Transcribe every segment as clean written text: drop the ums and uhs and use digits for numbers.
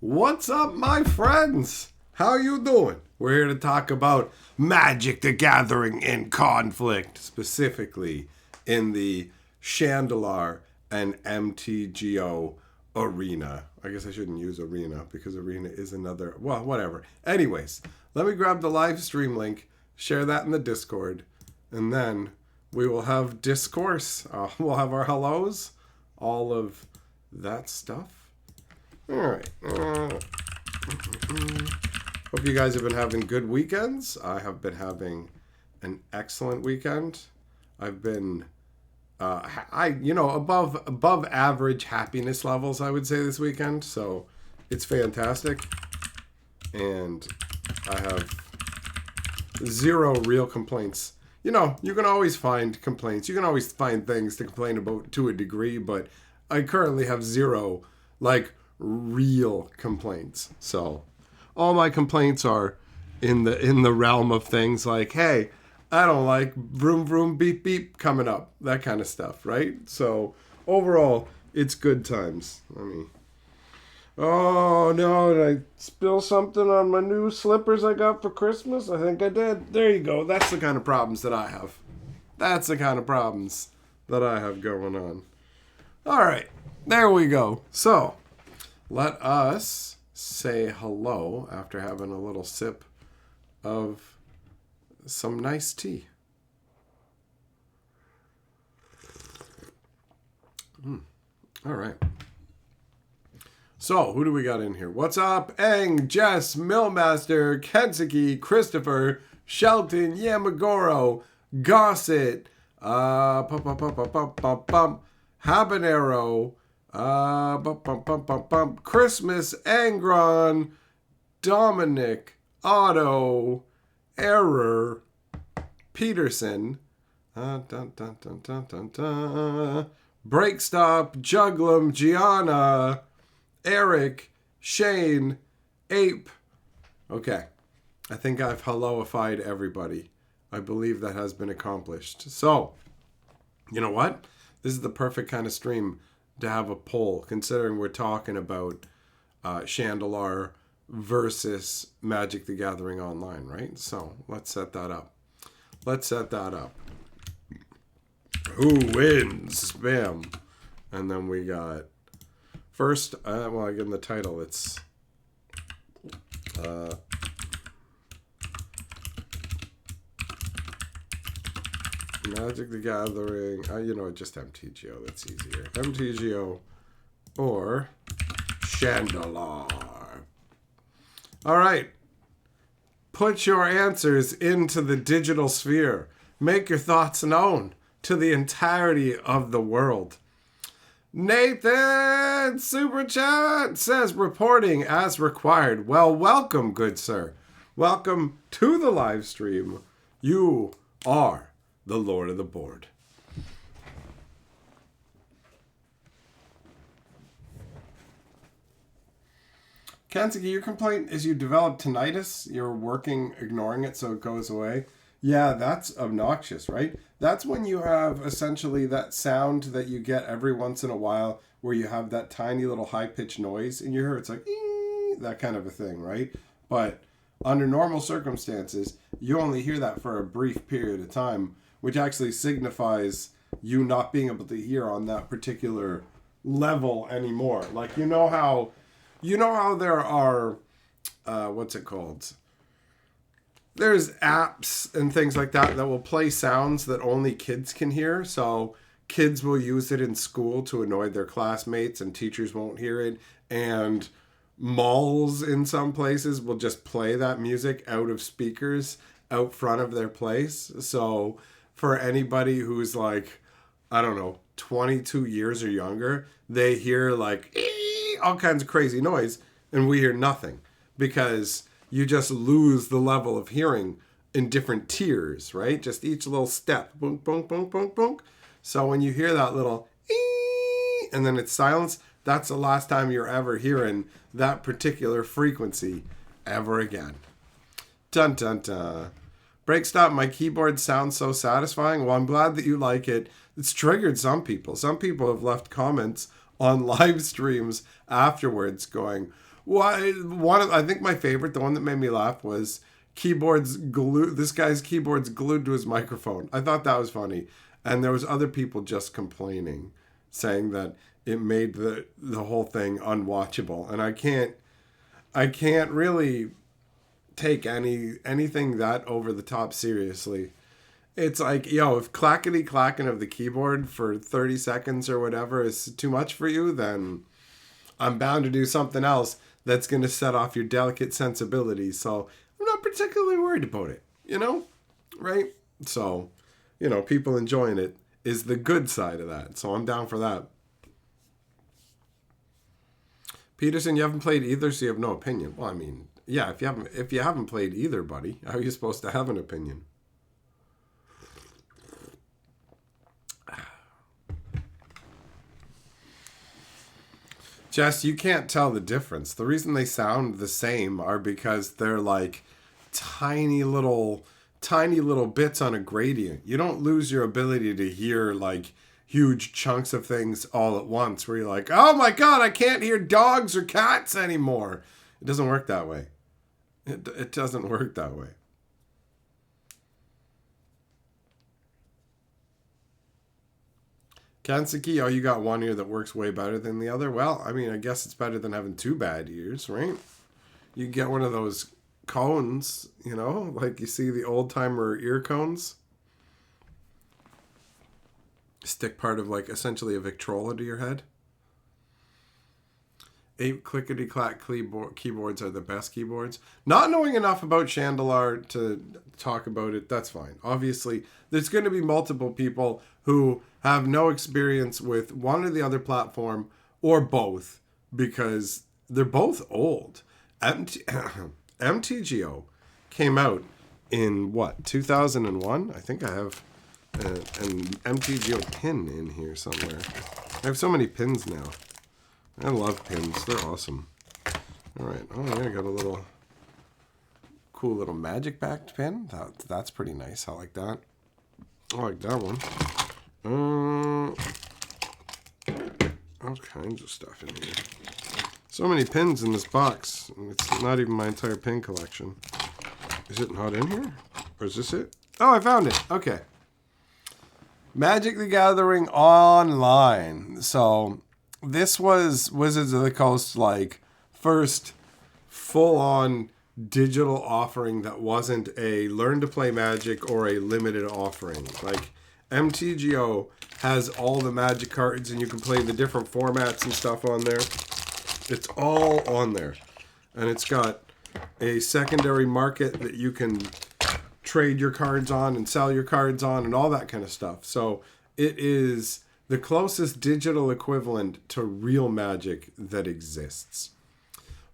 What's up, my friends? How you doing? We're here to talk about Magic the Gathering in conflict, specifically in the Shandalar and MTGO arena. I guess I shouldn't use arena because arena is another, well, whatever. Anyways, let me grab the live stream link, share that in the Discord, and then we will have discourse. We'll have our hellos, all of that stuff. All right. Hope you guys have been having good weekends. I have been having an excellent weekend. I've been, above average happiness levels, I would say, this weekend. So it's fantastic, and I have zero real complaints. You know, you can always find complaints. You can always find things to complain about to a degree, but I currently have zero, real complaints. So all my complaints are in the realm of things like, hey, I don't like vroom vroom beep beep coming up, that kind of stuff, right? So overall, it's good times. Oh no, did I spill something on my new slippers I got for Christmas? I think I did. There you go. That's the kind of problems that I have. That's the kind of problems that I have going on. All right, there we go. So let us say hello after having a little sip of some nice tea. All right. So, who do we got in here? What's up? Eng, Jess, Millmaster, Kensuke, Christopher, Shelton, Yamagoro, Gossett, Habanero, Christmas, Angron, Dominic, Otto, Error, Peterson, Breakstop, Juglum, Gianna, Eric, Shane, Ape. Okay, I think I've helloified everybody. I believe that has been accomplished. So, you know what? This is the perfect kind of stream to have a poll, considering we're talking about Shandalar versus Magic the Gathering online, right? So let's set that up. Who wins? Bam. And then we got first, I give them the title. It's Magic the Gathering, just MTGO, that's easier. MTGO or Shandalar. All right. Put your answers into the digital sphere. Make your thoughts known to the entirety of the world. Nathan Super Chat says, reporting as required. Well, welcome, good sir. Welcome to the live stream. You are the Lord of the Board. Kensuke, your complaint is you develop tinnitus. You're working, ignoring it so it goes away. Yeah, that's obnoxious, right? That's when you have essentially that sound that you get every once in a while where you have that tiny little high-pitched noise in your ear. It's like, that kind of a thing, right? But under normal circumstances, you only hear that for a brief period of time, which actually signifies you not being able to hear on that particular level anymore. Like, you know how there are, what's it called? There's apps and things like that will play sounds that only kids can hear. So kids will use it in school to annoy their classmates and teachers won't hear it. And malls in some places will just play that music out of speakers out front of their place. So for anybody who's 22 years or younger, they hear all kinds of crazy noise and we hear nothing because you just lose the level of hearing in different tiers, right? Just each little step. Boom, boom, boom, boom, boom. So when you hear that little and then it's silence, that's the last time you're ever hearing that particular frequency ever again. Dun, dun, dun. Break stop, my keyboard sounds so satisfying. Well, I'm glad that you like it. It's triggered some people. Some people have left comments on live streams afterwards going, I think my favorite, the one that made me laugh, was keyboards glued. This guy's keyboard's glued to his microphone. I thought that was funny, and there was other people just complaining, saying that it made the whole thing unwatchable. And I can't really take anything that over the top seriously. It's like, yo, if clackety clacking of the keyboard for 30 seconds or whatever is too much for you, then I'm bound to do something else that's going to set off your delicate sensibilities. So I'm not particularly worried about it, right? So, people enjoying it is the good side of that. So I'm down for that. Peterson, you haven't played either, so you have no opinion. Well, I mean, yeah, if you haven't played either, buddy, how are you supposed to have an opinion? Jess, you can't tell the difference. The reason they sound the same are because they're like tiny little bits on a gradient. You don't lose your ability to hear like huge chunks of things all at once where you're like, oh my God, I can't hear dogs or cats anymore. It doesn't work that way. It doesn't work that way. Kansuki, oh, you got one ear that works way better than the other. Well, I mean, I guess it's better than having two bad ears, right? You get one of those cones, like you see the old timer ear cones. Stick part of like essentially a Victrola to your head. 8 clickety-clack keyboards are the best keyboards. Not knowing enough about Shandalar to talk about it, that's fine. Obviously, there's going to be multiple people who have no experience with one or the other platform, or both, because they're both old. MTGO came out in, 2001? I think I have an MTGO pin in here somewhere. I have so many pins now. I love pins. They're awesome. All right. Oh, yeah, I got a cool little magic backed pin. That's pretty nice. I like that. I like that one. All kinds of stuff in here. So many pins in this box. It's not even my entire pin collection. Is it not in here? Or is this it? Oh, I found it. Okay. Magic the Gathering Online. So this was Wizards of the Coast like first full-on digital offering that wasn't a learn to play Magic or a limited offering. Like MTGO has all the Magic cards and you can play the different formats and stuff on there. It's all on there. And it's got a secondary market that you can trade your cards on and sell your cards on and all that kind of stuff. So it is the closest digital equivalent to real Magic that exists.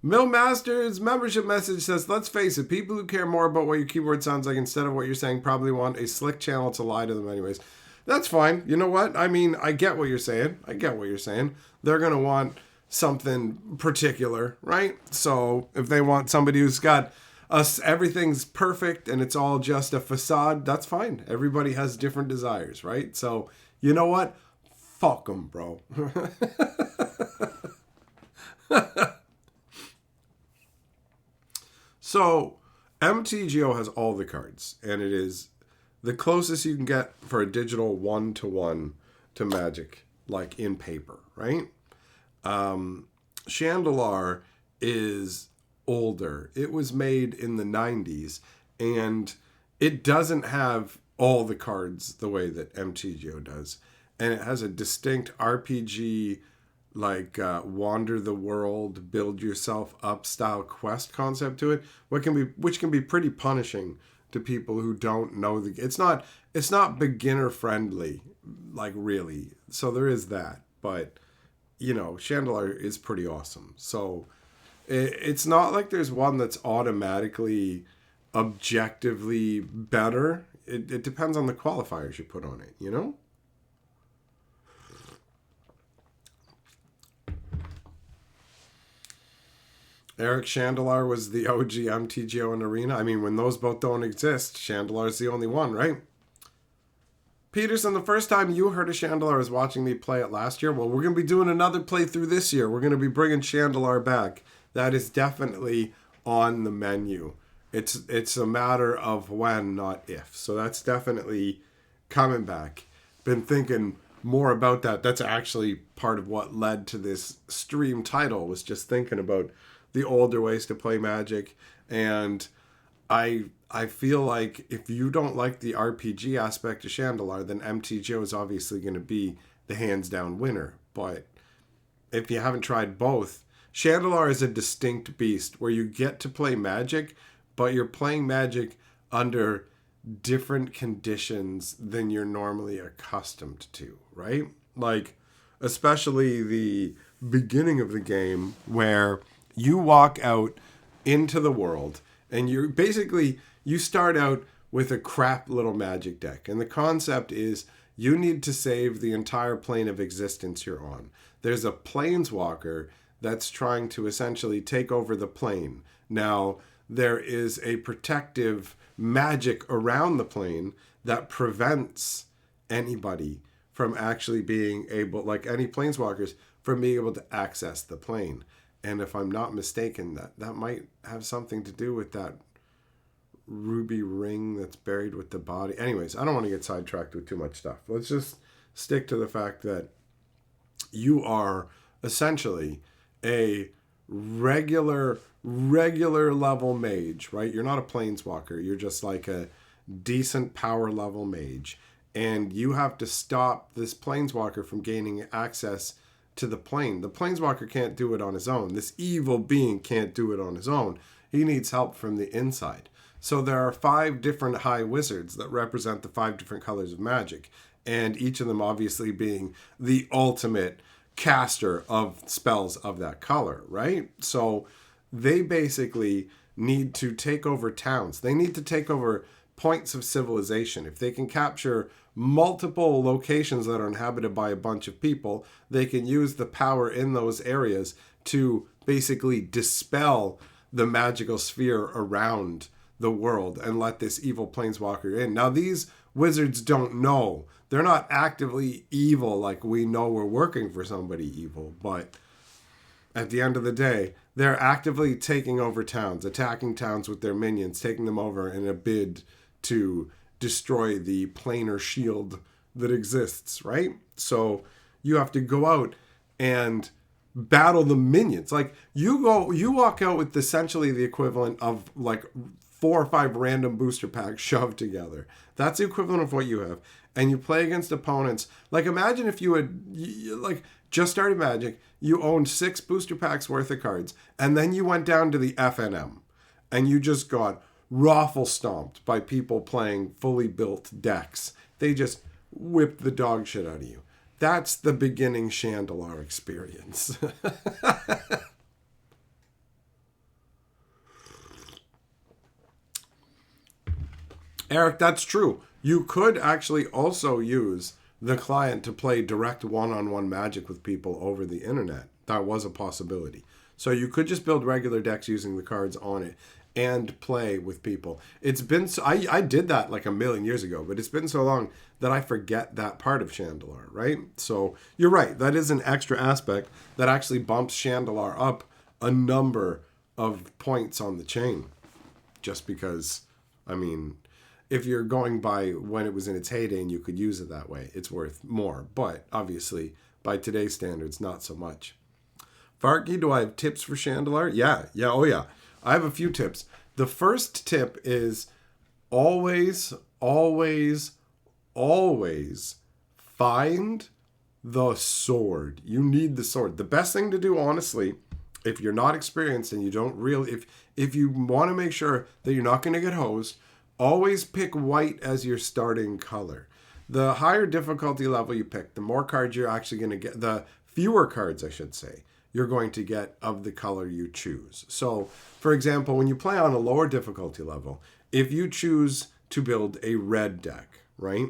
Mill Masters membership message says, let's face it, people who care more about what your keyboard sounds like instead of what you're saying probably want a slick channel to lie to them anyways. That's fine. You know what? I mean, I get what you're saying. They're going to want something particular, right? So if they want somebody who's got everything's perfect and it's all just a facade, that's fine. Everybody has different desires, right? So you know what? Fuck them, bro. So, MTGO has all the cards, and it is the closest you can get for a digital one-to-one to Magic, like in paper, right? Chandelar is older. It was made in the 90s, and it doesn't have all the cards the way that MTGO does. And it has a distinct RPG, like wander the world, build yourself up style quest concept to it, which can be pretty punishing to people who don't know it's not beginner friendly, like really. So there is that, but Chandelar is pretty awesome. So it's not like there's one that's automatically objectively better. It depends on the qualifiers you put on it, Eric, Shandalar was the OG MTGO and Arena. I mean, when those both don't exist, Shandalar's the only one, right? Peterson, the first time you heard of Chandelar was watching me play it last year. Well, we're going to be doing another playthrough this year. We're going to be bringing Chandelar back. that is definitely on the menu. It's a matter of when, not if. So that's definitely coming back. Been thinking more about that. That's actually part of what led to this stream title, was just thinking about the older ways to play Magic. And I feel like if you don't like the RPG aspect of Shandalar, then MTGO is obviously going to be the hands down winner. But if you haven't tried both, Shandalar is a distinct beast where you get to play Magic, but you're playing Magic under different conditions than you're normally accustomed to, right? Like, especially the beginning of the game where you walk out into the world and you're basically, you start out with a crap little Magic deck. And the concept is you need to save the entire plane of existence you're on. There's a planeswalker that's trying to essentially take over the plane. Now, there is a protective magic around the plane that prevents anybody from actually being able, like any planeswalkers, from being able to access the plane. And if I'm not mistaken, that might have something to do with that ruby ring that's buried with the body. Anyways, I don't want to get sidetracked with too much stuff. Let's just stick to the fact that you are essentially a regular level mage, right? You're not a planeswalker. You're just like a decent power level mage. And you have to stop this planeswalker from gaining access to the plane. The planeswalker can't do it on his own. This evil being can't do it on his own. He needs help from the inside. So there are 5 different high wizards that represent the 5 different colors of Magic. And each of them obviously being the ultimate caster of spells of that color, right? So they basically need to take over towns. They need to take over points of civilization. If they can capture multiple locations that are inhabited by a bunch of people, they can use the power in those areas to basically dispel the magical sphere around the world and let this evil planeswalker in. Now, these wizards don't know. They're not actively evil like we know we're working for somebody evil, but at the end of the day, they're actively taking over towns, attacking towns with their minions, taking them over in a bid to destroy the planar shield that exists, right? So you have to go out and battle the minions. Like, you walk out with essentially the equivalent of like 4 or 5 random booster packs shoved together. That's the equivalent of what you have. And you play against opponents. Like, imagine if you had like just started Magic, you owned 6 booster packs worth of cards, and then you went down to the FNM and you just got raffle stomped by people playing fully built decks. They just whipped the dog shit out of you. That's the beginning Shandalar experience. Eric, that's true. You could actually also use the client to play direct one-on-one Magic with people over the internet. That was a possibility. So you could just build regular decks using the cards on it and play with people. It's been so, I did that like a million years ago, but it's been so long that I forget that part of Shandalar, right? So you're right. That is an extra aspect that actually bumps Shandalar up a number of points on the chain. Just because, I mean, if you're going by when it was in its heyday and you could use it that way, it's worth more. But obviously, by today's standards, not so much. Farky, do I have tips for Shandalar? Yeah, oh yeah. I have a few tips. The first tip is always find the sword. You need the sword. The best thing to do, honestly, if you're not experienced and you don't really, if you want to make sure that you're not going to get hosed, always pick white as your starting color. The higher difficulty level you pick, the more cards you're actually going to get, the fewer cards, I should say, you're going to get of the color you choose. So, for example, when you play on a lower difficulty level, if you choose to build a red deck, right,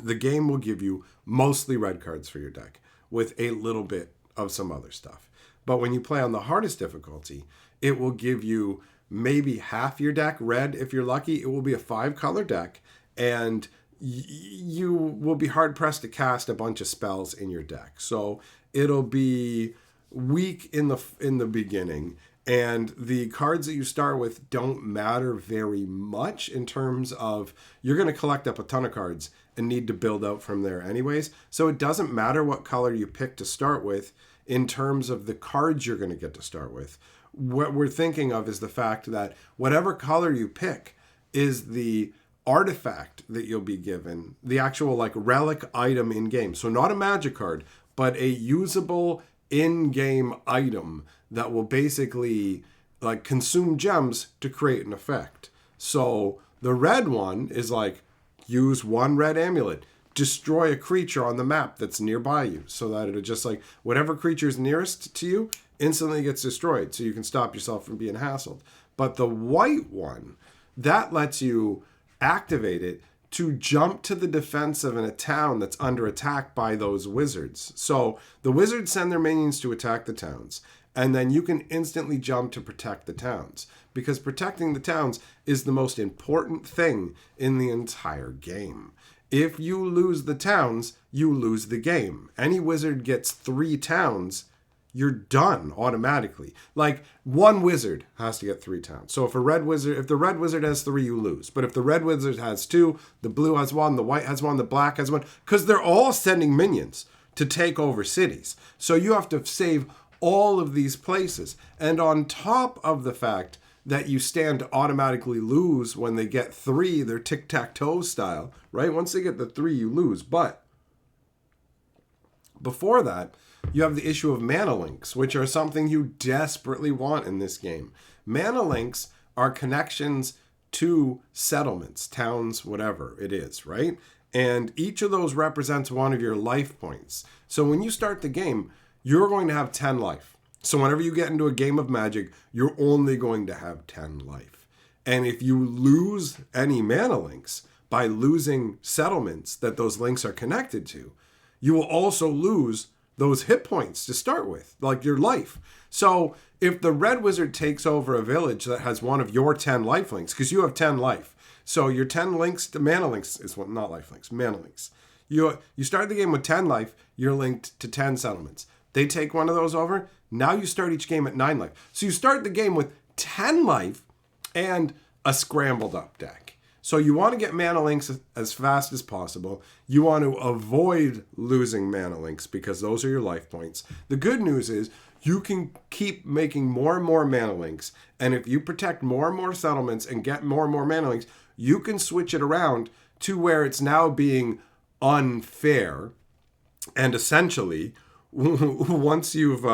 the game will give you mostly red cards for your deck with a little bit of some other stuff. But when you play on the hardest difficulty, it will give you maybe half your deck red. If you're lucky, it will be a 5-color deck, and you will be hard-pressed to cast a bunch of spells in your deck. So it'll be weak in the beginning, and the cards that you start with don't matter very much in terms of you're going to collect up a ton of cards and need to build out from there anyways. So it doesn't matter what color you pick to start with in terms of the cards you're going to get to start with. What we're thinking of is the fact that whatever color you pick is the artifact that you'll be given, the actual like relic item in game. So not a magic card, but a usable in-game item that will basically like consume gems to create an effect. So the red one is like, use one red amulet, destroy a creature on the map that's nearby you, so that it'll just like whatever creature's nearest to you instantly gets destroyed, so you can stop yourself from being hassled. But the white one, that lets you activate it to jump to the defense of a town that's under attack by those wizards. So the wizards send their minions to attack the towns, and then you can instantly jump to protect the towns, because protecting the towns is the most important thing in the entire game. If you lose the towns, you lose the game. Any wizard gets 3 towns, you're done automatically. Like, one wizard has to get 3 towns. So if the red wizard has 3, you lose. But if the red wizard has 2, the blue has 1, the white has 1, the black has 1, because they're all sending minions to take over cities. So you have to save all of these places. And on top of the fact that you stand to automatically lose when they get 3, they're tic-tac-toe style, right? Once they get the 3, you lose. But before that, you have the issue of mana links, which are something you desperately want in this game. Mana links are connections to settlements, towns, whatever it is, right? And each of those represents one of your life points. So when you start the game, you're going to have 10 life. So whenever you get into a game of Magic, you're only going to have 10 life. And if you lose any mana links by losing settlements that those links are connected to, you will also lose those hit points to start with, like your life. So if the red wizard takes over a village that has one of your 10 life links, because you have 10 life, so your 10 links to mana links is what, not life links, mana links. You start the game with 10 life, you're linked to 10 settlements. They take one of those over, now you start each game at 9 life. So you start the game with 10 life and a scrambled up deck. So you want to get mana links as fast as possible. You want to avoid losing mana links because those are your life points. The good news is you can keep making more and more mana links. And if you protect more and more settlements and get more and more mana links, you can switch it around to where it's now being unfair. And essentially, once you've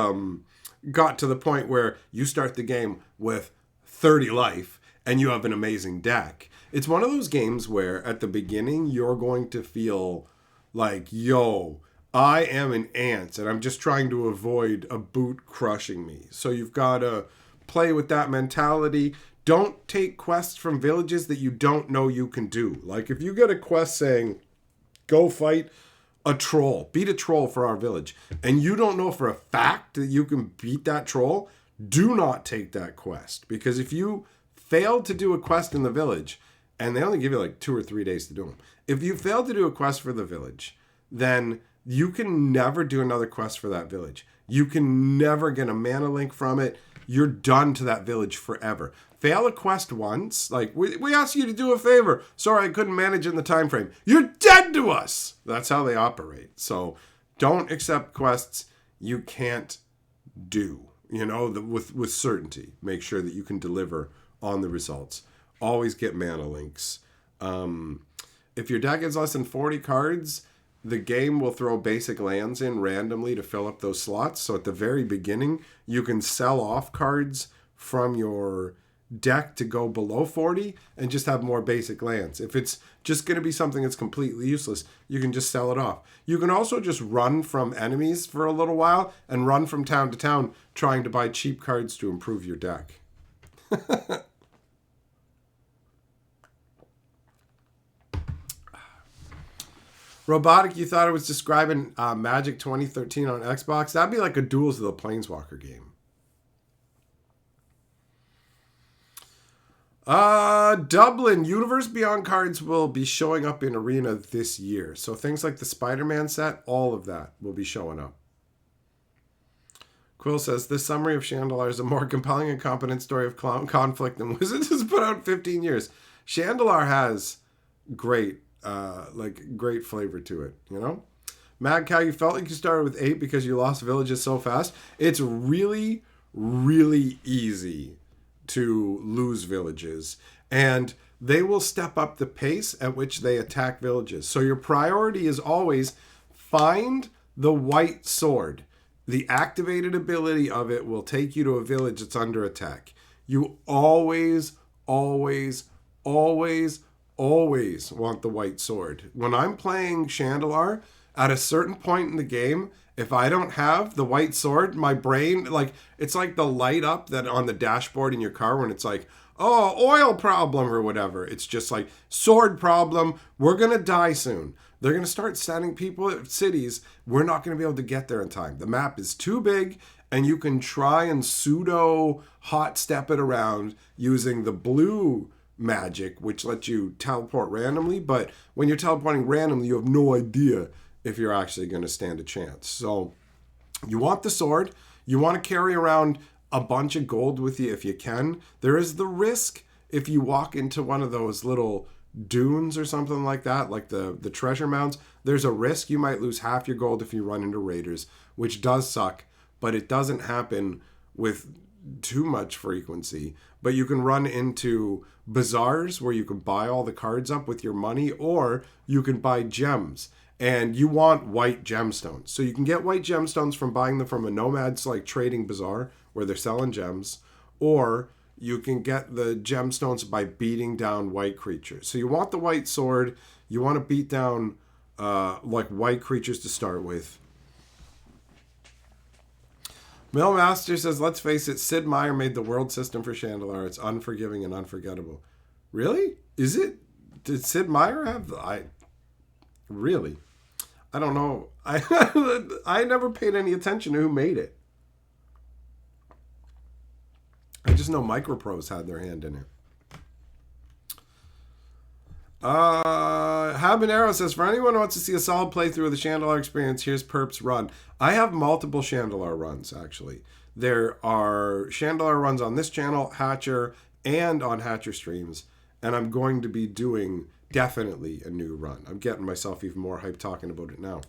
got to the point where you start the game with 30 life and you have an amazing deck, it's one of those games where at the beginning you're going to feel like, yo, I am an ant and I'm just trying to avoid a boot crushing me. So you've got to play with that mentality. Don't take quests from villages that you don't know you can do. Like if you get a quest saying, go fight a troll, beat a troll for our village, and you don't know for a fact that you can beat that troll, do not take that quest. Because if you fail to do a quest in the village, and they only give you like 2 or 3 days to do them, if you fail to do a quest for the village, then you can never do another quest for that village. You can never get a mana link from it. You're done to that village forever. Fail a quest once, like, we asked you to do a favor. Sorry, I couldn't manage in the time frame. You're dead to us! That's how they operate. So don't accept quests you can't do, with certainty. Make sure that you can deliver on the results. Always get mana links. If your deck is less than 40 cards, the game will throw basic lands in randomly to fill up those slots. So at the very beginning, you can sell off cards from your deck to go below 40 and just have more basic lands. If it's just going to be something that's completely useless, you can just sell it off. You can also just run from enemies for a little while and run from town to town trying to buy cheap cards to improve your deck. Robotic, you thought it was describing Magic 2013 on Xbox? That'd be like a Duels of the Planeswalker game. Dublin, Universe Beyond cards will be showing up in Arena this year. So things like the Spider-Man set, all of that will be showing up. Quill says, this summary of Shandalar is a more compelling and competent story of conflict than Wizards has put out in 15 years. Shandalar has great flavor to it, you know? Mad Cow, you felt like you started with 8 because you lost villages so fast. It's really, really easy to lose villages. And they will step up the pace at which they attack villages. So your priority is always find the white sword. The activated ability of it will take you to a village that's under attack. You always, always, always, always want the white sword. When I'm playing Shandalar, at a certain point in the game, if I don't have the white sword, my brain, like, it's like the light up that on the dashboard in your car when it's like, oh, oil problem or whatever. It's just like, sword problem, we're going to die soon. They're going to start sending people at cities. We're not going to be able to get there in time. The map is too big, and you can try and pseudo hot step it around using the blue magic, which lets you teleport randomly. But when you're teleporting randomly, you have no idea if you're actually going to stand a chance. So you want the sword. You want to carry around a bunch of gold with you if you can. There is the risk if you walk into one of those little dunes or something like that, like the treasure mounds, there's a risk you might lose half your gold if you run into raiders, which does suck, but it doesn't happen with too much frequency. But you can run into bazaars where you can buy all the cards up with your money, or you can buy gems. And you want white gemstones. So you can get white gemstones from buying them from a nomad's like trading bazaar where they're selling gems, or you can get the gemstones by beating down white creatures. So you want the white sword. You want to beat down like white creatures to start with. Millmaster says, let's face it, Sid Meier made the world system for Chandelar. It's unforgiving and unforgettable. Really? Is it? Did Sid Meier have really? I don't know. I never paid any attention to who made it. I just know Microprose had their hand in it. Habanero says, for anyone who wants to see a solid playthrough of the Shandalar experience, here's Perp's run. I have multiple Shandalar runs, actually. There are Shandalar runs on this channel, Hatcher, and on Hatcher streams. And I'm going to be doing definitely a new run. I'm getting myself even more hyped talking about it now.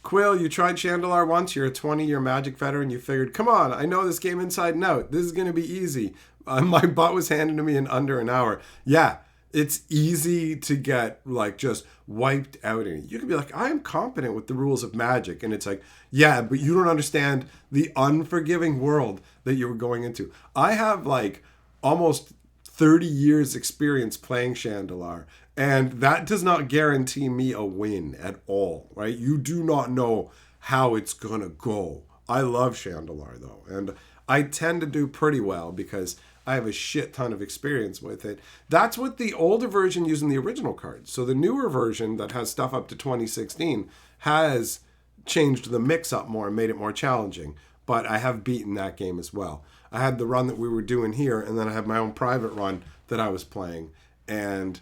Quill, you tried Shandalar once. You're a 20-year Magic veteran. You figured, come on, I know this game inside and out. This is going to be easy. My butt was handed to me in under an hour. Yeah, it's easy to get, like, just wiped out in it. You can be like, I am competent with the rules of Magic. And it's like, yeah, but you don't understand the unforgiving world that you were going into. I have, like, almost 30 years experience playing Shandalar. And that does not guarantee me a win at all, right? You do not know how it's going to go. I love Shandalar, though. And I tend to do pretty well because I have a shit ton of experience with it. That's with the older version using the original cards. So the newer version that has stuff up to 2016 has changed the mix-up more and made it more challenging. But I have beaten that game as well. I had the run that we were doing here, and then I had my own private run that I was playing. And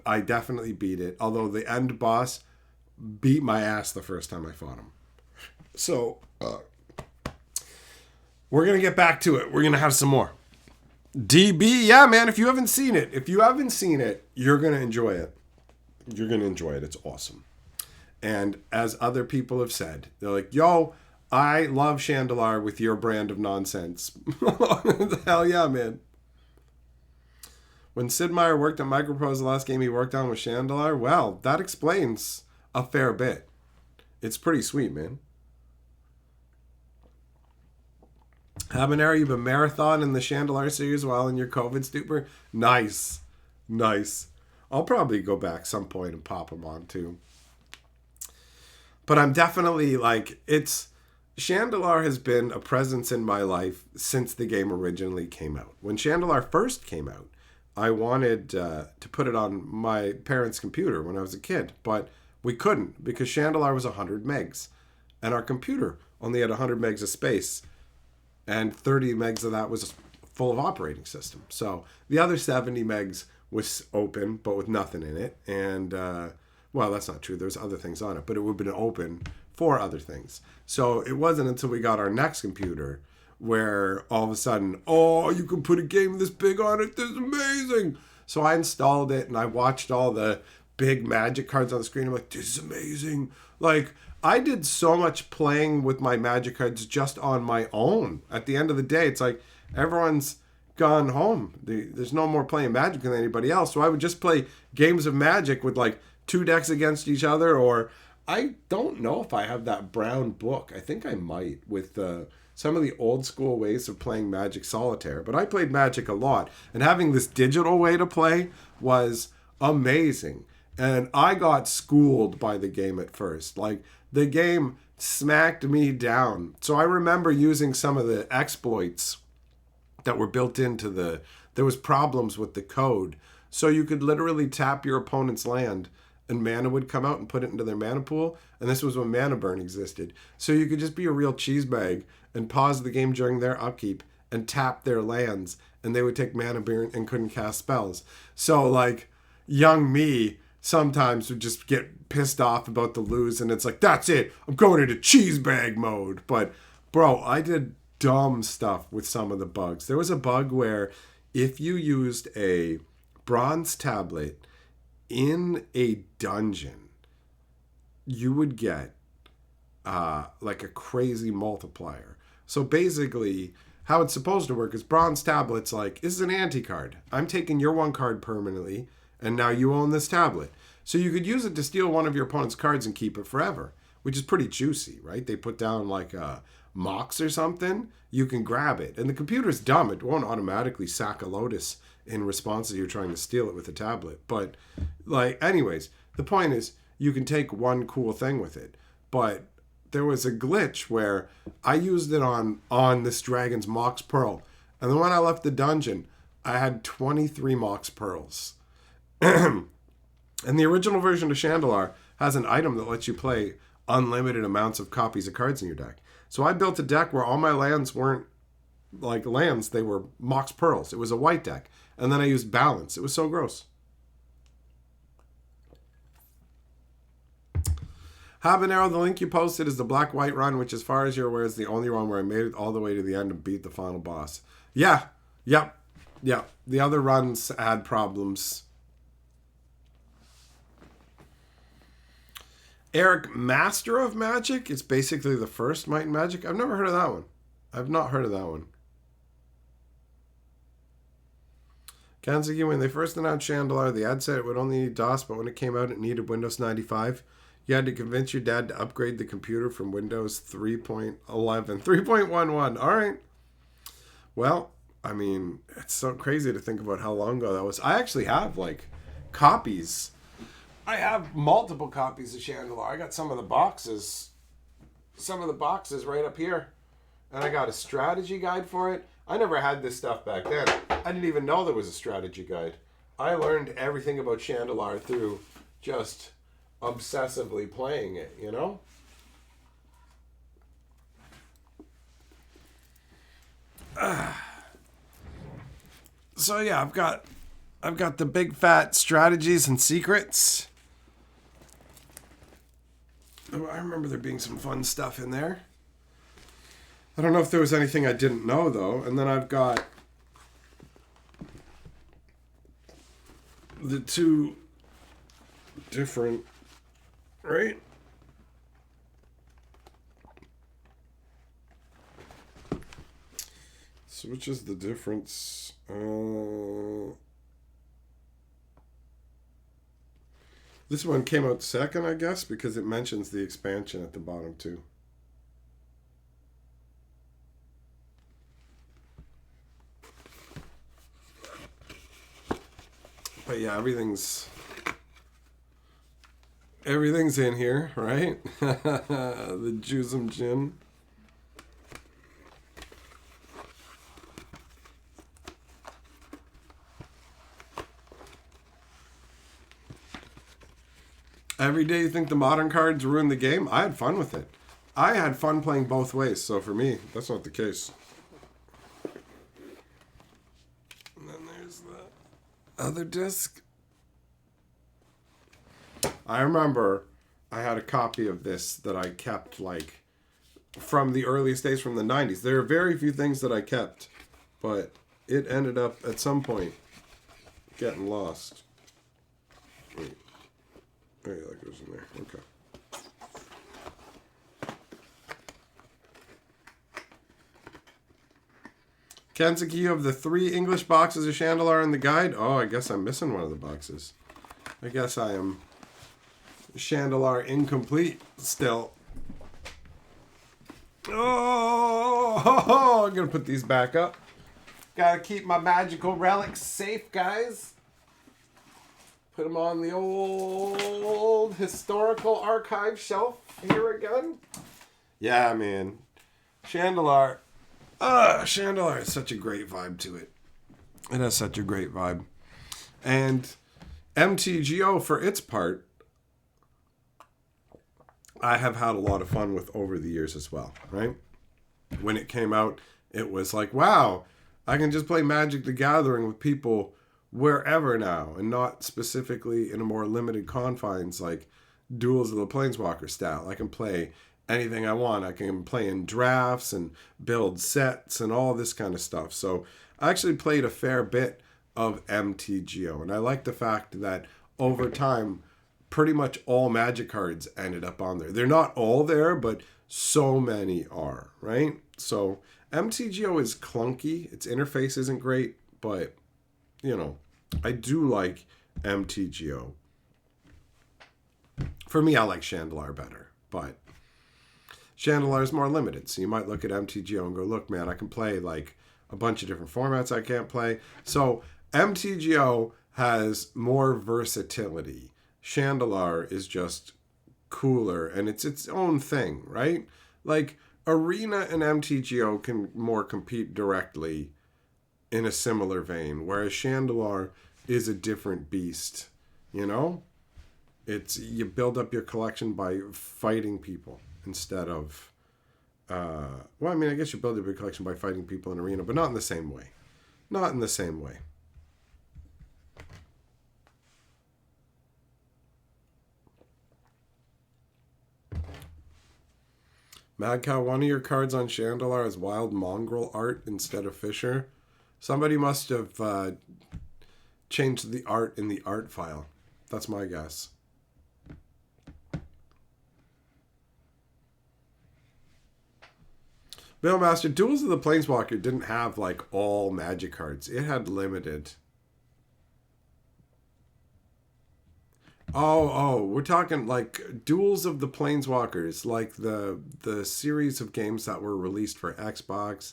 I definitely beat it, although the end boss beat my ass the first time I fought him. So, we're going to get back to it. We're going to have some more. DB, yeah, man, if you haven't seen it, you're going to enjoy it. You're going to enjoy it. It's awesome. And as other people have said, they're like, yo, I love Shandalar with your brand of nonsense. Hell yeah, man. When Sid Meier worked on Microprose, the last game he worked on was Shandalar, well, that explains a fair bit. It's pretty sweet, man. Habanero, you've been marathoning the Shandalar series while in your COVID stupor? Nice. Nice. I'll probably go back some point and pop them on, too. But I'm definitely, like, Shandalar has been a presence in my life since the game originally came out. When Shandalar first came out, I wanted to put it on my parents' computer when I was a kid, but we couldn't because Shandalar was 100 megs, and our computer only had 100 megs of space, and 30 megs of that was full of operating system. So the other 70 megs was open, but with nothing in it, and well, that's not true. There's other things on it, but it would have been open for other things. So it wasn't until we got our next computer where all of a sudden, oh, you can put a game this big on it. This is amazing. So I installed it and I watched all the big Magic cards on the screen. I'm like, this is amazing. Like, I did so much playing with my Magic cards just on my own. At the end of the day, it's like everyone's gone home. There's no more playing Magic than anybody else. So I would just play games of Magic with like 2 decks against each other. Or I don't know if I have that brown book. I think I might with some of the old school ways of playing Magic Solitaire. But I played Magic a lot. And having this digital way to play was amazing. And I got schooled by the game at first. Like, the game smacked me down. So I remember using some of the exploits that were built into there was problems with the code. So you could literally tap your opponent's land and mana would come out and put it into their mana pool. And this was when mana burn existed. So you could just be a real cheese bag and pause the game during their upkeep and tap their lands. And they would take mana burn and couldn't cast spells. So like young me sometimes would just get pissed off about the lose. And it's like, that's it. I'm going into cheese bag mode. But bro, I did dumb stuff with some of the bugs. There was a bug where if you used a bronze tablet in a dungeon, you would get like a crazy multiplier. So basically, how it's supposed to work is bronze tablets like, this is an anti-card. I'm taking your 1 card permanently, and now you own this tablet. So you could use it to steal one of your opponent's cards and keep it forever, which is pretty juicy, right? They put down like a Mox or something, you can grab it. And the computer's dumb. It won't automatically sack a Lotus in response to you trying to steal it with a tablet. But, like, anyways, the point is you can take one cool thing with it. But there was a glitch where I used it on this dragon's Mox Pearl. And then when I left the dungeon, I had 23 Mox Pearls. And the original version of Shandalar has an item that lets you play unlimited amounts of copies of cards in your deck. So I built a deck where all my lands weren't like lands, they were Mox Pearls. It was a white deck. And then I used balance. It was so gross. Habanero, the link you posted is the black-white run, which as far as you're aware is the only one where I made it all the way to the end and beat the final boss. Yeah. Yep. The other runs had problems. Eric, Master of Magic? It's basically the first Might and Magic. I've never heard of that one. I've not heard of that one. Kansugi, when they first announced Chandelar, the ad said it would only need DOS, but when it came out, it needed Windows 95. You had to convince your dad to upgrade the computer from Windows 3.11. 3.11. All right. Well, I mean, it's so crazy to think about how long ago that was. I actually have, like, copies. I have multiple copies of Chandelar. I got some of the boxes right up here. And I got a strategy guide for it. I never had this stuff back then. I didn't even know there was a strategy guide. I learned everything about Chandelar through just obsessively playing it, you know? So yeah, I've got the big fat strategies and secrets. I remember there being some fun stuff in there. I don't know if there was anything I didn't know, though. And then I've got the 2 different, right? So which is the difference? This one came out second, I guess, because it mentions the expansion at the bottom, too. But yeah, everything's in here, right? The Jusum Gin. Every day you think the modern cards ruin the game? I had fun with it. I had fun playing both ways, so for me, that's not the case. And then there's the other disc. I remember I had a copy of this that I kept, like, from the earliest days from the 90s. There are very few things that I kept, but it ended up at some point getting lost. Wait. Oh, yeah, that goes in there. Okay. Kentucky, you have the 3 English boxes of Shandalar in the guide. Oh, I guess I'm missing one of the boxes. I guess I am Shandalar incomplete still. Oh, I'm going to put these back up. Got to keep my magical relics safe, guys. Put them on the old historical archive shelf here again. Yeah, man. Shandalar. Shandalar has such a great vibe to it. It has such a great vibe. And MTGO, for its part, I have had a lot of fun with over the years as well, right? When it came out, it was like, wow, I can just play Magic the Gathering with people wherever now, and not specifically in a more limited confines like Duels of the Planeswalker style. I can play anything I want. I can play in drafts and build sets and all this kind of stuff. So I actually played a fair bit of MTGO, and I like the fact that over time, pretty much all Magic cards ended up on there. They're not all there, but so many are, right? So MTGO is clunky. Its interface isn't great, but, you know, I do like MTGO. For me, I like Shandalar better, but Shandalar is more limited. So you might look at MTGO and go, look, man, I can play like a bunch of different formats I can't play. So MTGO has more versatility. Shandalar is just cooler, and it's its own thing, right? Like, Arena and MTGO can more compete directly in a similar vein, whereas Chandelar is a different beast, you know? It's, you build up your collection by fighting people instead of, well, I mean, I guess you build up your collection by fighting people in Arena, but not in the same way. Not in the same way. Mad Cow, one of your cards on Shandalar is Wild Mongrel art instead of Fisher. Somebody must have changed the art in the art file. That's my guess. Billmaster, Duels of the Planeswalker didn't have like all Magic cards. It had limited. Oh, we're talking like Duels of the Planeswalkers, like the series of games that were released for Xbox,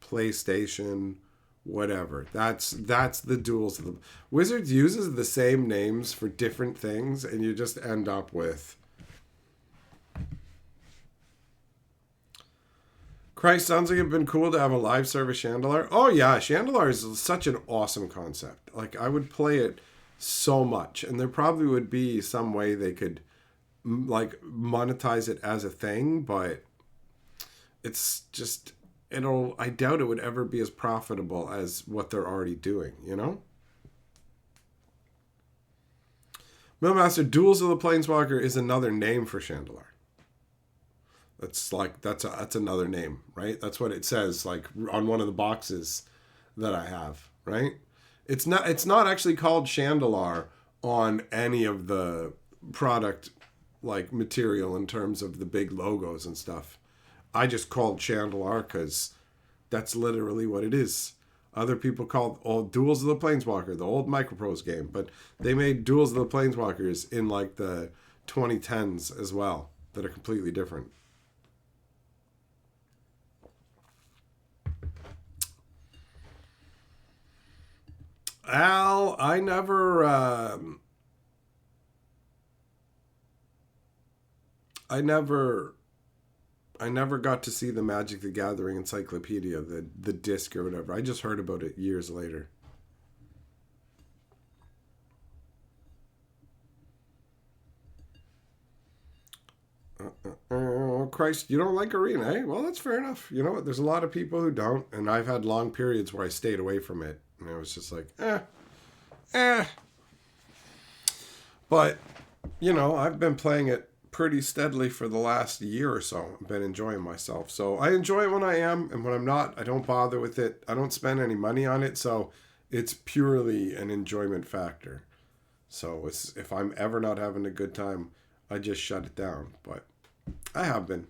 PlayStation, whatever. That's the Duels of the Wizards uses the same names for different things, and you just end up with Christ, sounds like it'd been cool to have a live service Shandalar. Oh yeah, Shandalar is such an awesome concept. Like, I would play it so much, and there probably would be some way they could like monetize it as a thing, but it's just, I doubt it would ever be as profitable as what they're already doing, you know? Millmaster, Duels of the Planeswalker is another name for Shandalar. That's another name, right? That's what it says, like on one of the boxes that I have, right? It's not actually called Shandalar on any of the product like material in terms of the big logos and stuff. I just called Shandalar because that's literally what it is. Other people called old Duels of the Planeswalker, the old Microprose game, but they made Duels of the Planeswalkers in like the 2010s as well that are completely different. Al, I never got to see the Magic the Gathering encyclopedia, the disc or whatever. I just heard about it years later. Oh, Christ, you don't like Arena, eh? Well, that's fair enough. You know what? There's a lot of people who don't, and I've had long periods where I stayed away from it. And I was just like, But, you know, I've been playing it pretty steadily for the last year or so. I've been enjoying myself. So I enjoy it when I am, and when I'm not, I don't bother with it. I don't spend any money on it, so it's purely an enjoyment factor. So if I'm ever not having a good time, I just shut it down. But I have been.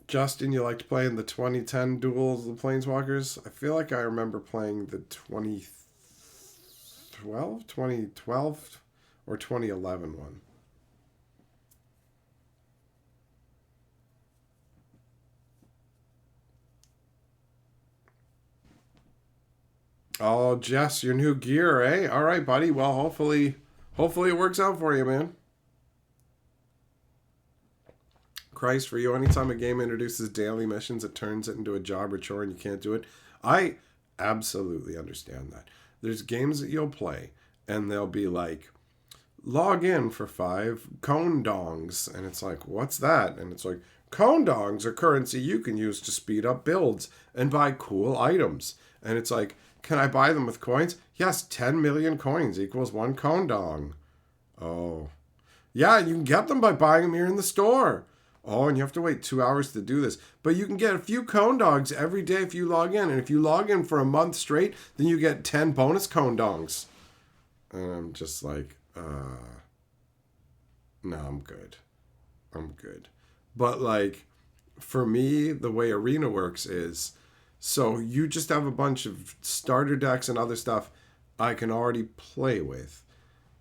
Justin, you liked playing the 2010 Duels of the Planeswalkers? I feel like I remember playing the 2012 or 2011 one. Oh, Jess, your new gear, eh? All right, buddy. Well, hopefully it works out for you, man. Christ, for you, anytime a game introduces daily missions, it turns it into a job or chore and you can't do it. I absolutely understand that. There's games that you'll play and they'll be like, log in for 5 cone dongs. And it's like, what's that? And it's like, cone dongs are currency you can use to speed up builds and buy cool items. And it's like, can I buy them with coins? Yes, 10 million coins equals 1 cone dong. Oh. Yeah, you can get them by buying them here in the store. Oh, and you have to wait 2 hours to do this. But you can get a few cone dogs every day if you log in. And if you log in for a month straight, then you get 10 bonus cone dongs. And I'm just like, no, I'm good. I'm good. But like, for me, the way Arena works is, so you just have a bunch of starter decks and other stuff I can already play with.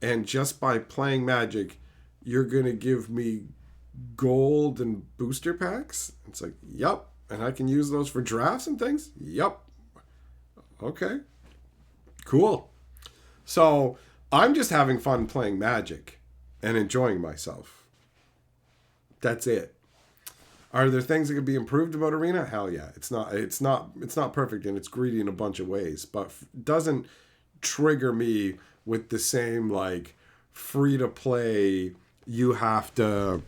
And just by playing Magic, you're going to give me gold and booster packs? It's like, yup. And I can use those for drafts and things? Yup. Okay. Cool. So I'm just having fun playing Magic and enjoying myself. That's it. Are there things that could be improved about Arena? Hell yeah. It's not perfect and it's greedy in a bunch of ways, but doesn't trigger me with the same like free to play, you have to,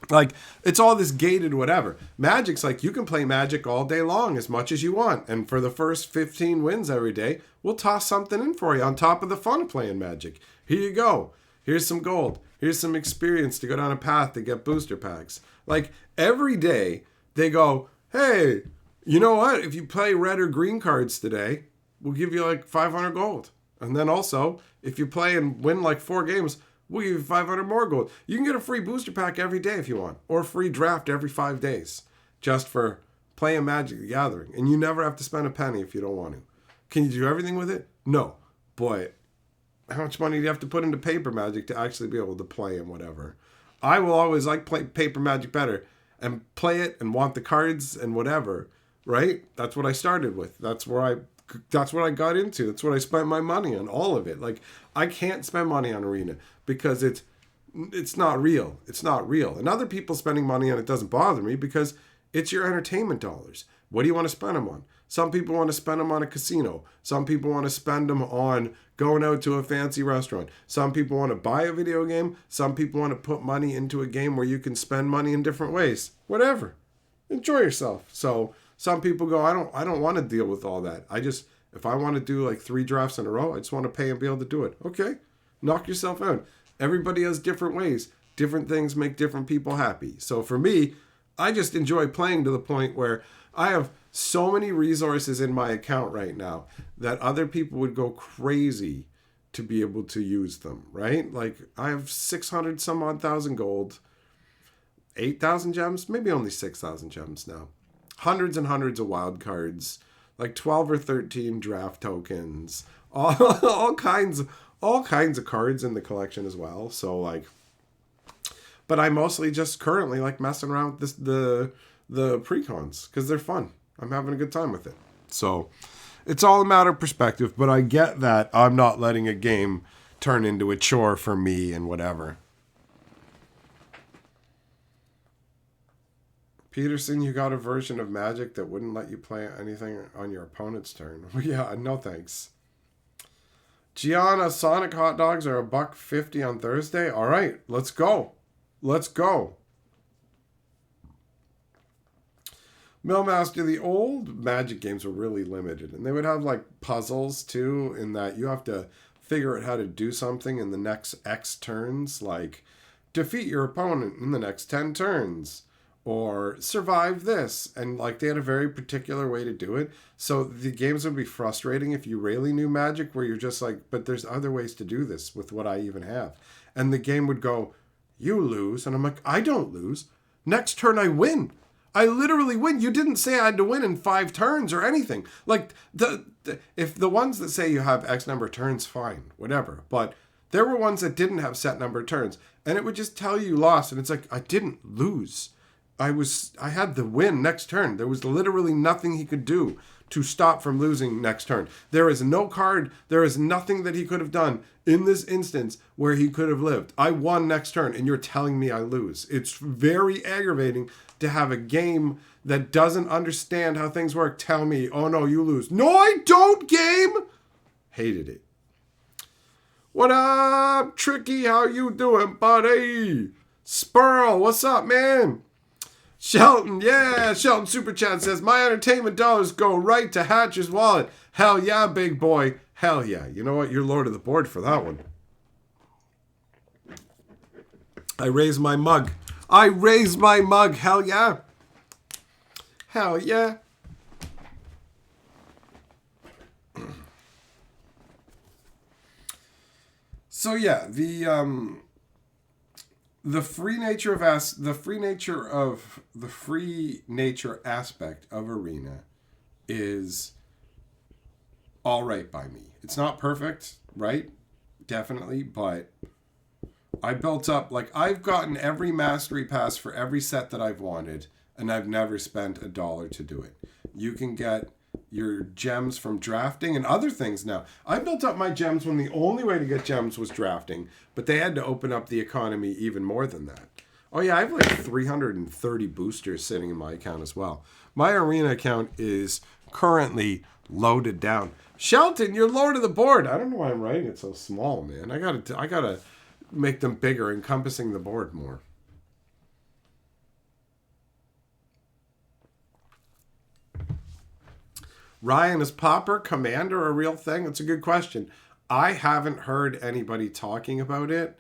like, it's all this gated whatever. Magic's like, you can play Magic all day long as much as you want. And for the first 15 wins every day, we'll toss something in for you on top of the fun of playing Magic. Here you go. Here's some gold. Here's some experience to go down a path to get booster packs. Like, every day, they go, hey, you know what? If you play red or green cards today, we'll give you like 500 gold. And then also, if you play and win like 4 games, we'll give you 500 more gold. You can get a free booster pack every day if you want, or a free draft every 5 days, just for playing Magic the Gathering. And you never have to spend a penny if you don't want to. Can you do everything with it? No. Boy, how much money do you have to put into paper Magic to actually be able to play and whatever? I will always like play paper Magic better and play it and want the cards and whatever, right? That's what I started with. That's what I got into. That's what I spent my money on, all of it. Like, I can't spend money on Arena because it's not real. It's not real. And other people spending money on it doesn't bother me because it's your entertainment dollars. What do you want to spend them on? Some people want to spend them on a casino. Some people want to spend them on going out to a fancy restaurant. Some people want to buy a video game. Some people want to put money into a game where you can spend money in different ways. Whatever. Enjoy yourself. So some people go, I don't want to deal with all that. If I want to do like 3 drafts in a row, I just want to pay and be able to do it. Okay. Knock yourself out. Everybody has different ways. Different things make different people happy. So for me, I just enjoy playing to the point where I have so many resources in my account right now that other people would go crazy to be able to use them, right? Like, I have 600 some odd thousand gold, 8,000 gems, maybe only 6,000 gems now. Hundreds and hundreds of wild cards, like 12 or 13 draft tokens, all kinds of cards in the collection as well. So like, but I mostly just currently like messing around with the precons because they're fun. I'm having a good time with it. So it's all a matter of perspective, but I get that I'm not letting a game turn into a chore for me and whatever. Peterson, you got a version of Magic that wouldn't let you play anything on your opponent's turn. Yeah, no thanks. Gianna, Sonic hot dogs are $1.50 on Thursday. All right, let's go. Let's go. Millmaster, the old Magic games were really limited, and they would have like puzzles too, in that you have to figure out how to do something in the next X turns, like defeat your opponent in the next 10 turns, or survive this. And like they had a very particular way to do it. So the games would be frustrating if you really knew Magic, where you're just like, but there's other ways to do this with what I even have. And the game would go, you lose. And I'm like, I don't lose. Next turn I win. I literally win. You didn't say I had to win in 5 turns or anything. Like, if the ones that say you have X number of turns, fine, whatever. But there were ones that didn't have set number of turns. And it would just tell you lost. And it's like, I didn't lose. I had the win next turn. There was literally nothing he could do to stop from losing next turn. There is no card. There is nothing that he could have done in this instance where he could have lived. I won next turn, and you're telling me I lose. It's very aggravating to have a game that doesn't understand how things work tell me, oh no, you lose. No, I don't, game! Hated it. What up, Tricky? How you doing, buddy? Spurl, what's up, man? Shelton, yeah, Shelton Super Chat says, my entertainment dollars go right to Hatcher's wallet. Hell yeah, big boy. Hell yeah. You know what? You're lord of the board for that one. I raise my mug. I raise my mug. Hell yeah. Hell yeah. So yeah, the free nature aspect of Arena is all right by me. It's not perfect, right? Definitely, but I built up, like, I've gotten every mastery pass for every set that I've wanted, and I've never spent $1 to do it. You can get your gems from drafting and other things now. I built up my gems when the only way to get gems was drafting, but they had to open up the economy even more than that. Oh yeah, I have like 330 boosters sitting in my account as well. My Arena account is currently loaded down. Shelton, you're lord of the board. I don't know why I'm writing it so small, man. I gotta make them bigger, encompassing the board more. Ryan, is Pauper Commander a real thing? That's a good question. I haven't heard anybody talking about it,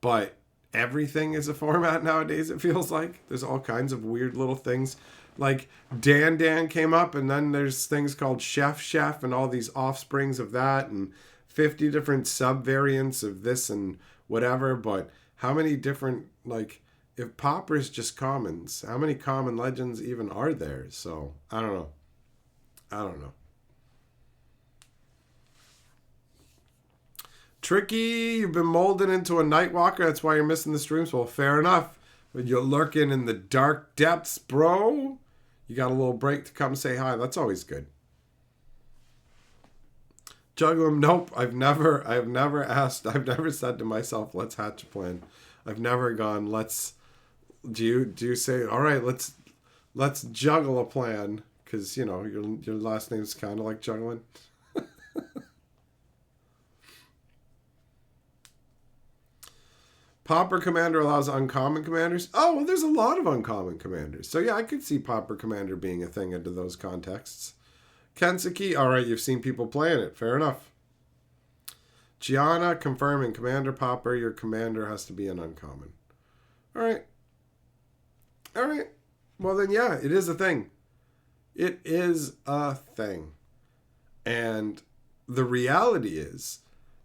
but everything is a format nowadays, it feels like. There's all kinds of weird little things. Like Dan came up, and then there's things called Chef, and all these offsprings of that, and 50 different sub-variants of this and whatever. But how many different, like, if Pauper's just commons, how many common legends even are there? So, I don't know. Tricky, you've been molded into a Nightwalker. That's why you're missing the streams. Well, fair enough. But you're lurking in the dark depths, bro. You got a little break to come say hi. That's always good. Juggle him. Nope. I've never said to myself, let's hatch a plan. I've never gone, do you say, all right, let's juggle a plan. Because, you know, your last name's kind of like juggling. Pauper Commander allows uncommon commanders. Oh, well, there's a lot of uncommon commanders. So, yeah, I could see Pauper Commander being a thing into those contexts. Kensuke, all right, you've seen people playing it. Fair enough. Gianna, confirming. Commander Pauper, your commander has to be an uncommon. All right. Well, then, yeah, it is a thing. It is a thing. And the reality is,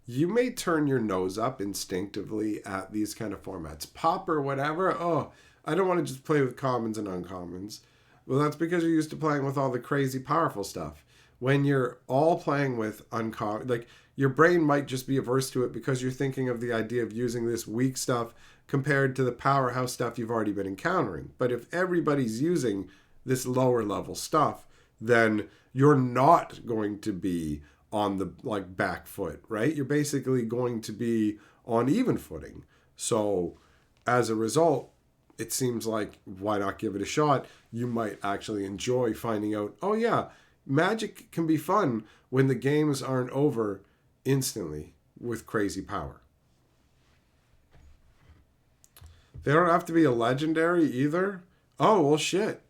you may turn your nose up instinctively at these kind of formats. Pop or whatever, oh, I don't want to just play with commons and uncommons. Well, that's because you're used to playing with all the crazy powerful stuff. When you're all playing with uncommon, like, your brain might just be averse to it because you're thinking of the idea of using this weak stuff compared to the powerhouse stuff you've already been encountering. But if everybody's using this lower level stuff, then you're not going to be on the back foot, right? You're basically going to be on even footing. So as a result, it seems like, why not give it a shot? You might actually enjoy finding out, oh yeah, Magic can be fun when the games aren't over instantly with crazy power. They don't have to be a legendary either. Oh, well, shit.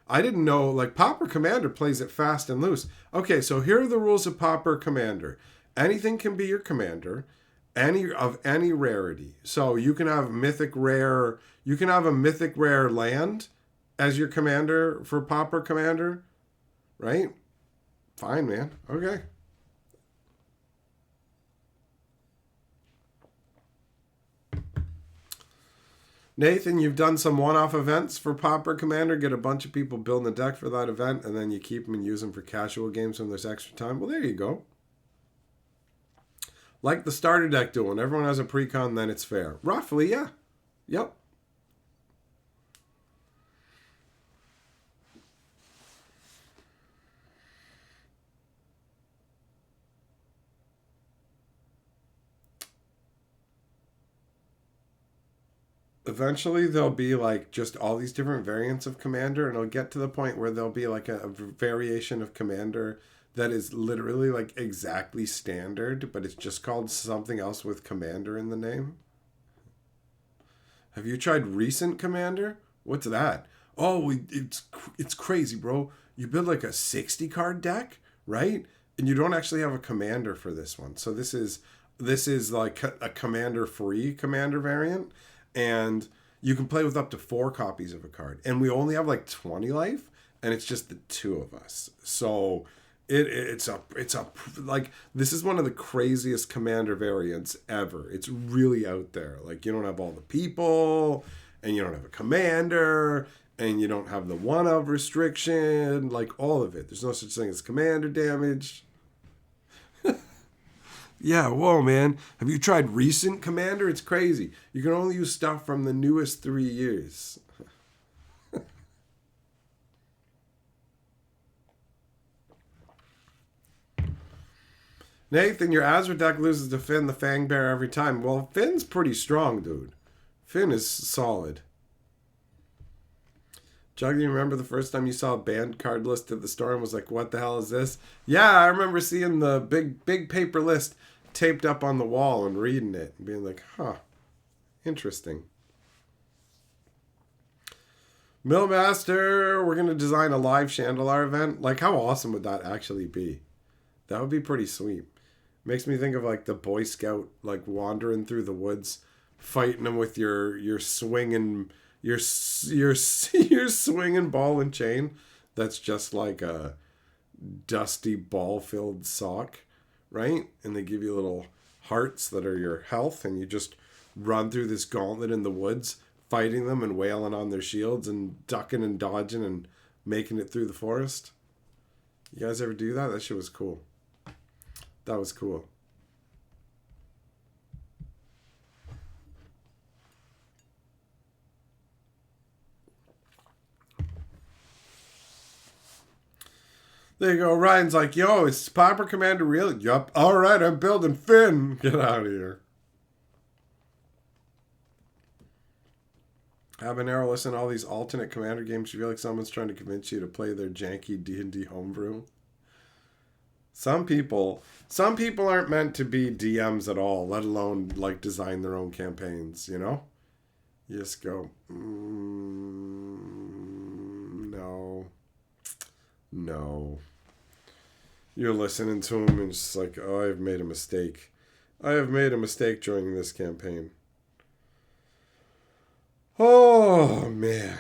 I didn't know, Pauper Commander plays it fast and loose. Okay, so here are the rules of Pauper Commander. Anything can be your commander, any rarity. So you can have mythic rare. You can have a mythic rare land as your commander for Pauper Commander, right? Fine, man. Okay. Nathan, you've done some one-off events for Pauper Commander. Get a bunch of people building a deck for that event, and then you keep them and use them for casual games when there's extra time. Well, there you go. Like the starter deck duel. When everyone has a precon, then it's fair. Roughly, yeah. Yep. Eventually there'll be like just all these different variants of Commander, and it'll get to the point where there'll be like a variation of Commander that is literally like exactly standard, but it's just called something else with Commander in the name. Have you tried recent Commander? What's that? Oh, it's crazy, bro. You build like a 60 card deck, right? And you don't actually have a commander for this one. So this is like a commander free commander variant, and you can play with up to 4 copies of a card. And we only have like 20 life, and it's just the 2 of us. So it's a like, this is one of the craziest commander variants ever. It's really out there. Like, you don't have all the people, and you don't have a commander, and you don't have the one of restriction, like all of it. There's no such thing as commander damage. Yeah, whoa, man. Have you tried recent Commander? It's crazy. You can only use stuff from the newest 3 years. Nathan, your Azra deck loses to Finn the Fang Bear every time. Well, Finn's pretty strong, dude. Finn is solid. Jug, you remember the first time you saw a banned card list at the store and was like, what the hell is this? Yeah, I remember seeing the big paper list taped up on the wall and reading it and being like, huh, interesting. Millmaster, we're going to design a live Shandalar event. Like, how awesome would that actually be? That would be pretty sweet. Makes me think of like the Boy Scout, like wandering through the woods, fighting them with your swinging your swinging ball and chain. That's just like a dusty ball filled sock, right? And they give you little hearts that are your health, and you just run through this gauntlet in the woods, fighting them and wailing on their shields and ducking and dodging and making it through the forest. You guys ever do that? That shit was cool. That was cool. There you go. Ryan's like, yo, is Pauper Commander real? Yup. All right, I'm building Finn. Get out of here. Habanero, listen to all these alternate Commander games. You feel like someone's trying to convince you to play their janky D&D homebrew. Some people aren't meant to be DMs at all, let alone like design their own campaigns, you know? You just go, no. You're listening to them and just like, oh, I've made a mistake. I have made a mistake joining this campaign. Oh, man.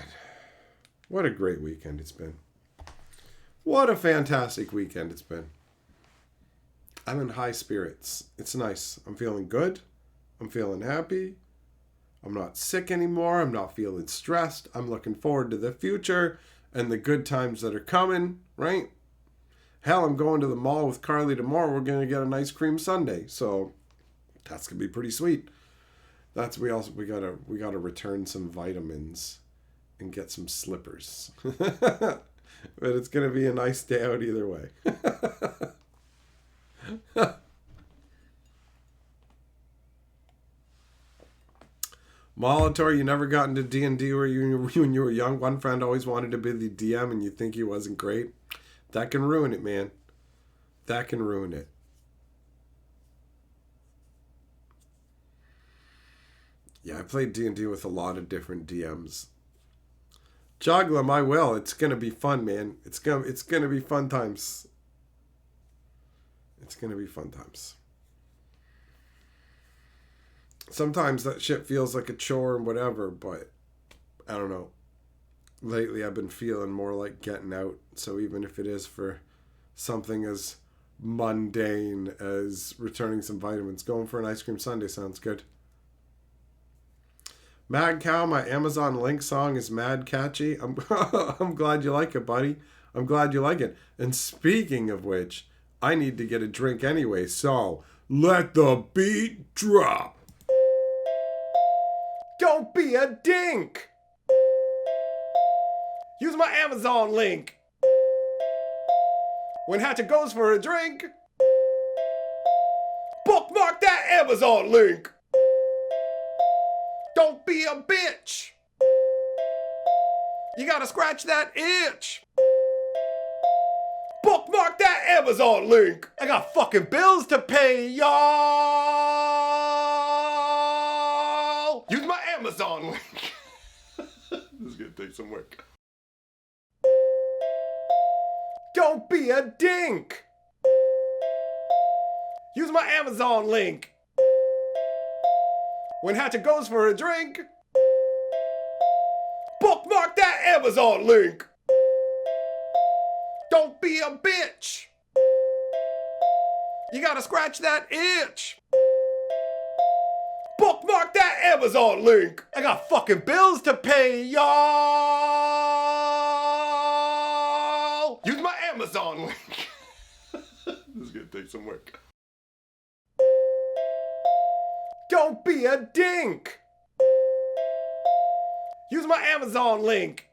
What a great weekend it's been. What a fantastic weekend it's been. I'm in high spirits. It's nice. I'm feeling good. I'm feeling happy. I'm not sick anymore. I'm not feeling stressed. I'm looking forward to the future and the good times that are coming, right? Hell, I'm going to the mall with Carly tomorrow. We're going to get an ice cream sundae. So that's going to be pretty sweet. We gotta return some vitamins and get some slippers. But it's going to be a nice day out either way. Molitor, you never got into D&D when you were young. One friend always wanted to be the DM and you think he wasn't great. That can ruin it, man. That can ruin it. Yeah, I played D&D with a lot of different DMs. Joglam, I will. It's gonna be fun, man. It's gonna be fun times. It's gonna be fun times. Sometimes that shit feels like a chore and whatever, but I don't know. Lately I've been feeling more like getting out. So even if it is for something as mundane as returning some vitamins, going for an ice cream sundae sounds good. Mad Cow, my Amazon Link song is mad catchy. I'm glad you like it, buddy. I'm glad you like it. And speaking of which, I need to get a drink anyway, so let the beat drop. Don't be a dink. Use my Amazon link. When Hatchet goes for a drink, bookmark that Amazon link. Don't be a bitch. You gotta scratch that itch. Bookmark that Amazon link. I got fucking bills to pay, y'all. Use my Amazon link. This is gonna take some work. Don't be a dink. Use my Amazon link. When Hatchet goes for a drink, bookmark that Amazon link. Don't be a bitch. You gotta scratch that itch. Bookmark that Amazon link. I got fucking bills to pay, y'all. Use my Amazon link. This is gonna take some work. Don't be a dink. Use my Amazon link.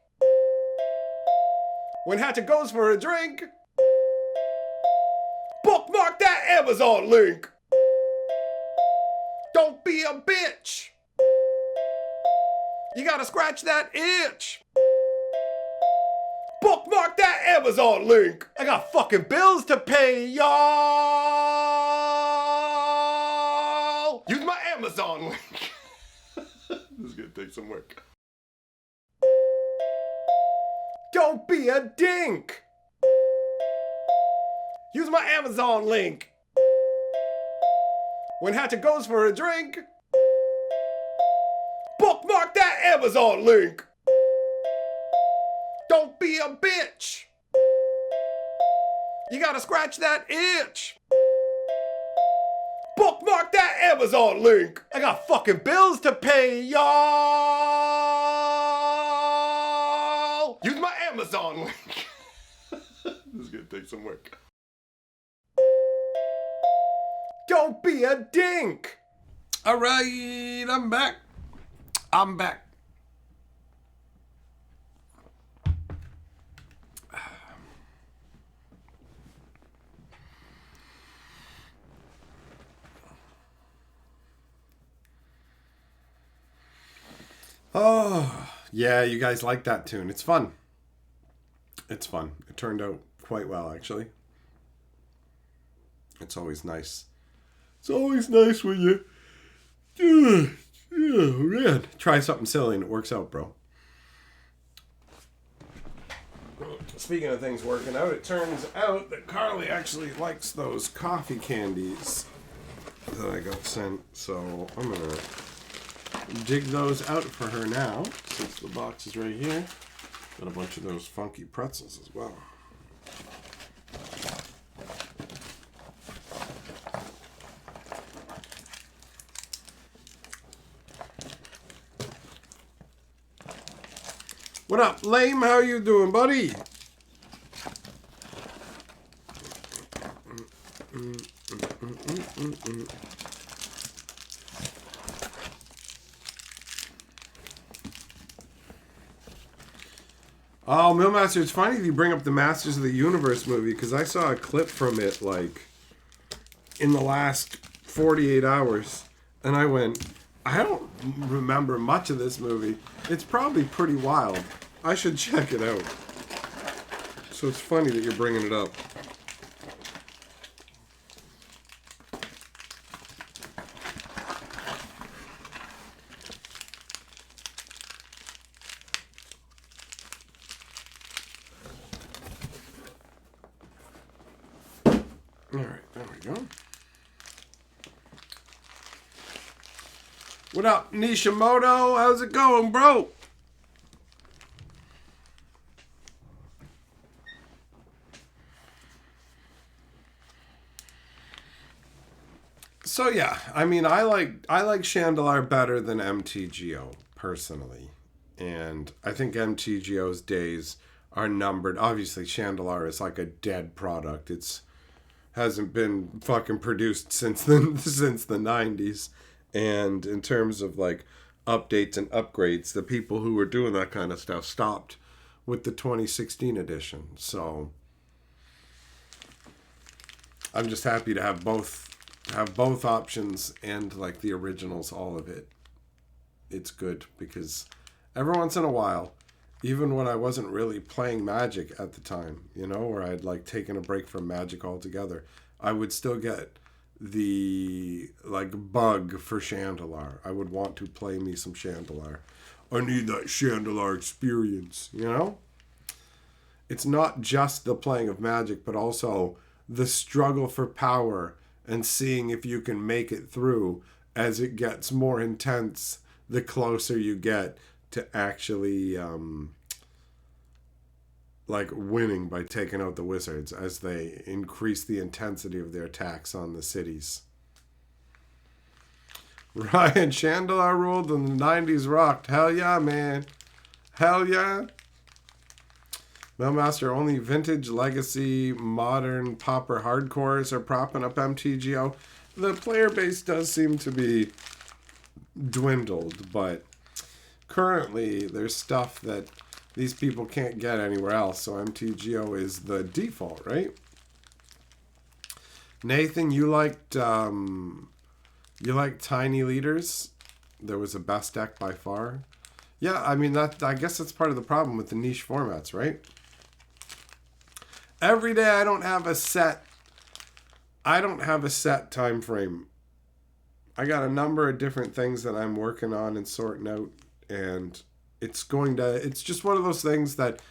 When Hatchet goes for a drink, bookmark that Amazon link. Don't be a bitch. You gotta scratch that itch. Bookmark that Amazon link. I got fucking bills to pay, y'all. Use my Amazon link. This is gonna take some work. Don't be a dink. Use my Amazon link. When Hatchet goes for a drink, bookmark that Amazon link. Don't be a bitch. You gotta scratch that itch. Bookmark that Amazon link. I got fucking bills to pay, y'all. Use my Amazon link. This is gonna take some work. Don't be a dink. All right, I'm back. Oh, yeah, you guys like that tune. It's fun. It turned out quite well, actually. It's always nice. It's always nice when you man, try something silly and it works out, bro. Speaking of things working out, it turns out that Carly actually likes those coffee candies that I got sent. So I'm going to dig those out for her now, since the box is right here. Got a bunch of those funky pretzels as well. What up, Lame? How you doing, buddy? Oh, Millmaster, it's funny if you bring up the Masters of the Universe movie, because I saw a clip from it, like, in the last 48 hours, and I went, I don't remember much of this movie. It's probably pretty wild. I should check it out. So it's funny that you're bringing it up. All right, there we go. What up, Nishimoto? How's it going, bro? So yeah, I mean, I like Shandalar better than MTGO personally, and I think MTGO's days are numbered. Obviously, Shandalar is like a dead product. It's hasn't been fucking produced since the since the 90s, and in terms of like updates and upgrades, the people who were doing that kind of stuff stopped with the 2016 edition. So I'm just happy to have both options and like the originals, all of it. It's good because every once in a while, even when I wasn't really playing Magic at the time, you know, or I'd like taken a break from Magic altogether, I would still get the like bug for Shandalar. I would want to play me some Shandalar. I need that Shandalar experience, you know? It's not just the playing of Magic, but also the struggle for power and seeing if you can make it through as it gets more intense the closer you get to actually like winning by taking out the wizards as they increase the intensity of their attacks on the cities. Ryan, Chandelar ruled and the 90s rocked. Hell yeah, man. Hell yeah. Mailmaster, only vintage, legacy, modern, popper hardcores are propping up MTGO. The player base does seem to be dwindled, but currently there's stuff that these people can't get anywhere else, so MTGO is the default, right? Nathan, you liked Tiny Leaders. There was a best deck by far. Yeah, I mean I guess that's part of the problem with the niche formats, right? Every day I don't have a set time frame. I got a number of different things that I'm working on and sorting out, and it's just one of those things that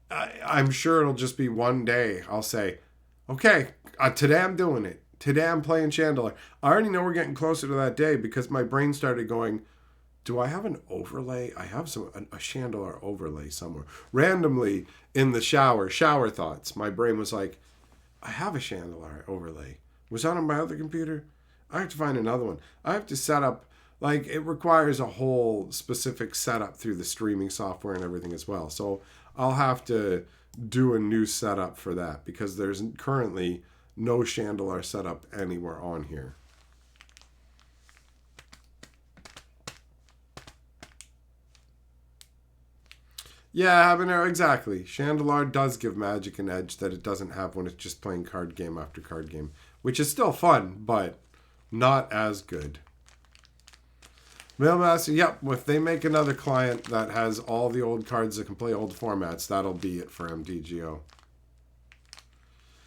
I'm sure it'll just be one day I'll say, okay, today I'm doing it. Today I'm playing Chandelar. I already know we're getting closer to that day because my brain started going, do I have an overlay? I have a Chandelar overlay somewhere. Randomly in the shower thoughts, my brain was like, I have a Chandelar overlay. Was that on my other computer? I have to find another one. I have to set up, like, it requires a whole specific setup through the streaming software and everything as well. So I'll have to do a new setup for that because there's currently no Chandelar setup anywhere on here. Yeah, Habanero, exactly. Chandelar does give Magic an edge that it doesn't have when it's just playing card game after card game, which is still fun, but not as good. Mailmaster, yep, if they make another client that has all the old cards that can play old formats, that'll be it for MTGO.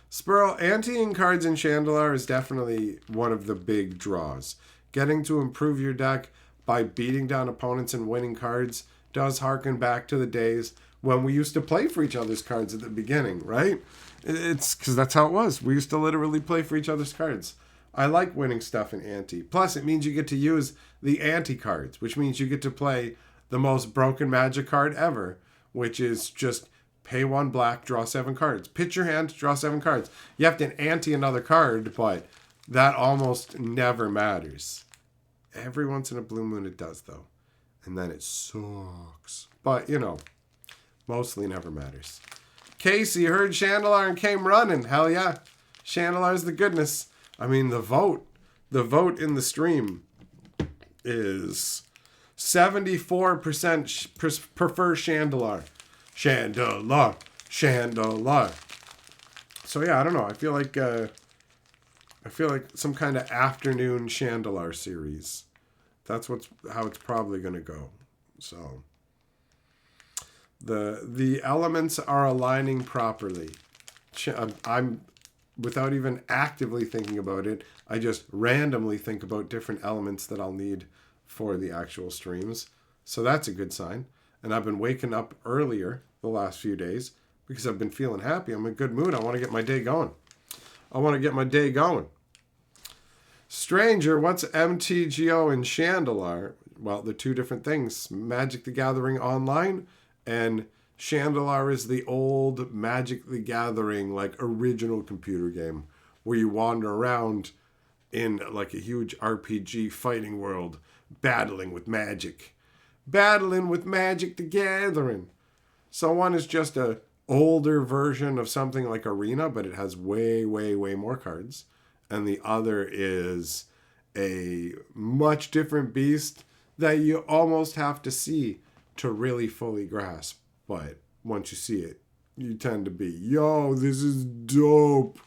Spurl, anteing cards in Chandelar is definitely one of the big draws. Getting to improve your deck by beating down opponents and winning cards does harken back to the days when we used to play for each other's cards at the beginning, right? It's because that's how it was. We used to literally play for each other's cards. I like winning stuff in ante. Plus, it means you get to use the ante cards, which means you get to play the most broken Magic card ever, which is just pay 1 black, draw 7 cards. Pitch your hand, draw 7 cards. You have to ante another card, but that almost never matters. Every once in a blue moon it does, though. And then it sucks. But, you know, mostly never matters. Casey heard Chandelar and came running. Hell yeah. Chandelar's the goodness. I mean, the vote in the stream is 74% prefer Chandelar. Chandelar. So yeah, I don't know. I feel like some kind of afternoon Chandelar series. That's how it's probably going to go. So the elements are aligning properly. I'm without even actively thinking about it, I just randomly think about different elements that I'll need for the actual streams. So that's a good sign. And I've been waking up earlier the last few days because I've been feeling happy. I'm in a good mood. I want to get my day going. Stranger, what's MTGO and Shandalar? well, they're two different things. Magic the Gathering Online and Shandalar is the old Magic the Gathering, like, original computer game where you wander around in, like, a huge RPG fighting world, battling with magic. Battling with Magic the Gathering. So one is just a older version of something like Arena, but it has way, way, way more cards. And the other is a much different beast that you almost have to see to really fully grasp. But once you see it, you tend to be, yo, this is dope.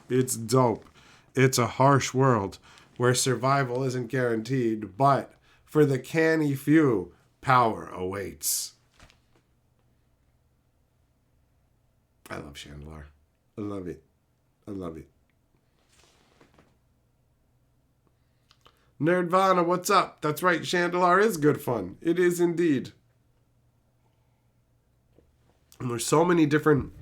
It's dope. It's a harsh world where survival isn't guaranteed, but for the canny few, power awaits. I love Chandelar. I love it. I love it. Nerdvana, what's up? That's right, Chandelar is good fun. It is indeed. And there's so many different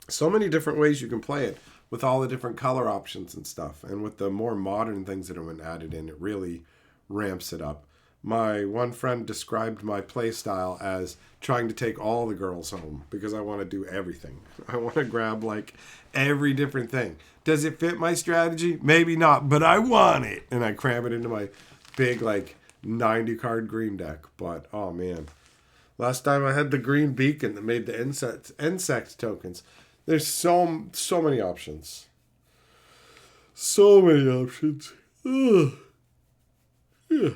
ways you can play it with all the different color options and stuff. And with the more modern things that have been added in, it really ramps it up. My one friend described my play style as trying to take all the girls home because I want to do everything. I want to grab like every different thing. Does it fit my strategy? Maybe not, but I want it. And I cram it into my big like 90 card green deck. But oh man. Last time I had the green beacon that made the insect tokens. There's so many options. So many options. Ugh. Yeah.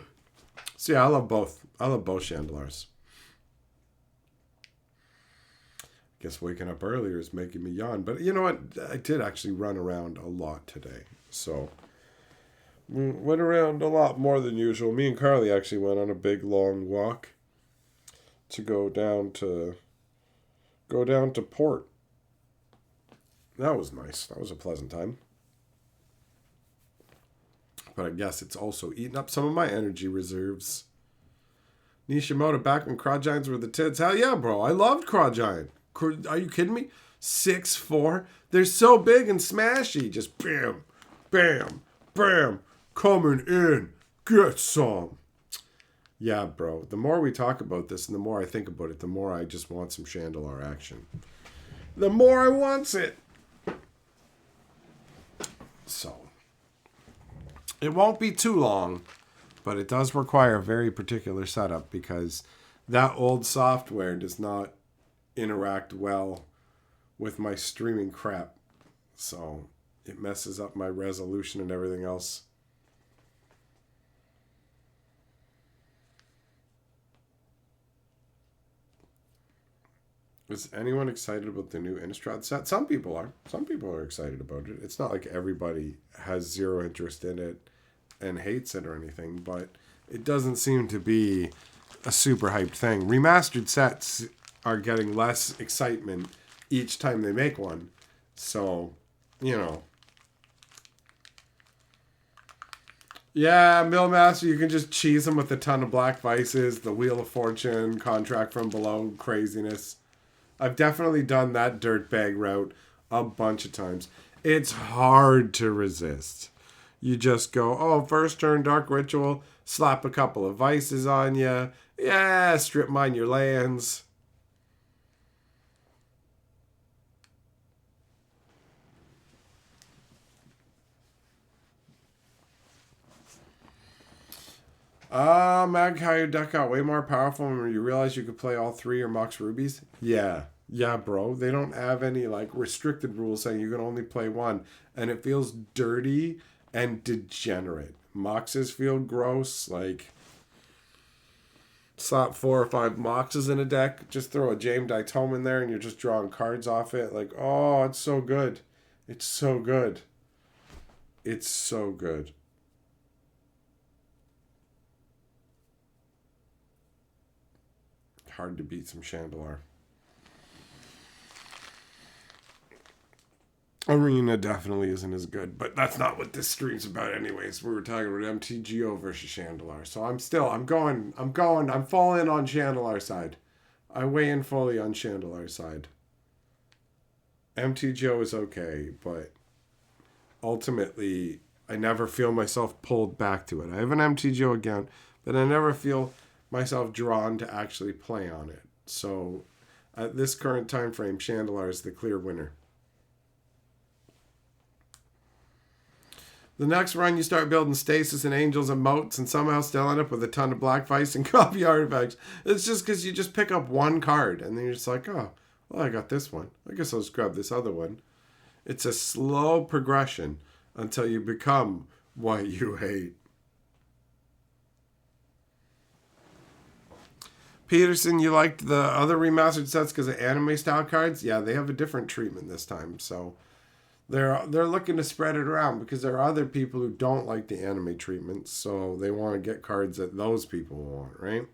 So yeah, I love both. I love both Chandelars. Guess waking up earlier is making me yawn. But you know what? I did actually run around a lot today. So we went around a lot more than usual. Me and Carly actually went on a big long walk to go down to Port. That was nice. That was a pleasant time. But I guess it's also eaten up some of my energy reserves. Nishimoto back when Craw Giants were the tits. Hell yeah, bro. I loved Craw Giant. Are you kidding me? 6'4". They're so big and smashy. Just bam, bam, bam. Coming in. Get some. Yeah, bro. The more we talk about this and the more I think about it, the more I just want some Chandelar action. The more I wants it. So, it won't be too long, but it does require a very particular setup because that old software does not interact well with my streaming crap. So, it messes up my resolution and everything else. Is anyone excited about the new Innistrad set? Some people are. Some people are excited about it. It's not like everybody has zero interest in it and hates it or anything, but it doesn't seem to be a super hyped thing. Remastered sets are getting less excitement each time they make one. So, you know. Yeah, Millmaster, you can just cheese them with a ton of Black Vices, the Wheel of Fortune, Contract from Below craziness. I've definitely done that dirtbag route a bunch of times. It's hard to resist. You just go, oh, first turn Dark Ritual, slap a couple of Vices on you. Yeah, strip mine your lands. Magpie, your deck got way more powerful when you realize you could play all three or Mox Rubies. Yeah, bro. They don't have any like restricted rules saying you can only play one, and it feels dirty and degenerate. Moxes feel gross. Like slap 4 or 5 Moxes in a deck, just throw a James Tome in there, and you're just drawing cards off it. Like, oh, it's so good. It's so good. It's so good. Hard to beat some Shandalar. Arena definitely isn't as good, but that's not what this stream's about anyways. We were talking about MTGO versus Shandalar. So I'm falling in on Chandelar side. I weigh in fully on Chandelar side. MTGO is okay, but ultimately I never feel myself pulled back to it. I have an MTGO account, but I never feel myself drawn to actually play on it. So at this current time frame, Shandalar is the clear winner. The next run, you start building stasis and angels and moats, and somehow still end up with a ton of black vice and copy artifacts. It's just because you just pick up one card, and then you're just like, oh, well, I got this one. I guess I'll just grab this other one. It's a slow progression until you become what you hate. Peterson, you liked the other remastered sets because of anime style cards? Yeah, they have a different treatment this time, so they're looking to spread it around because there are other people who don't like the anime treatment, so they want to get cards that those people want, right?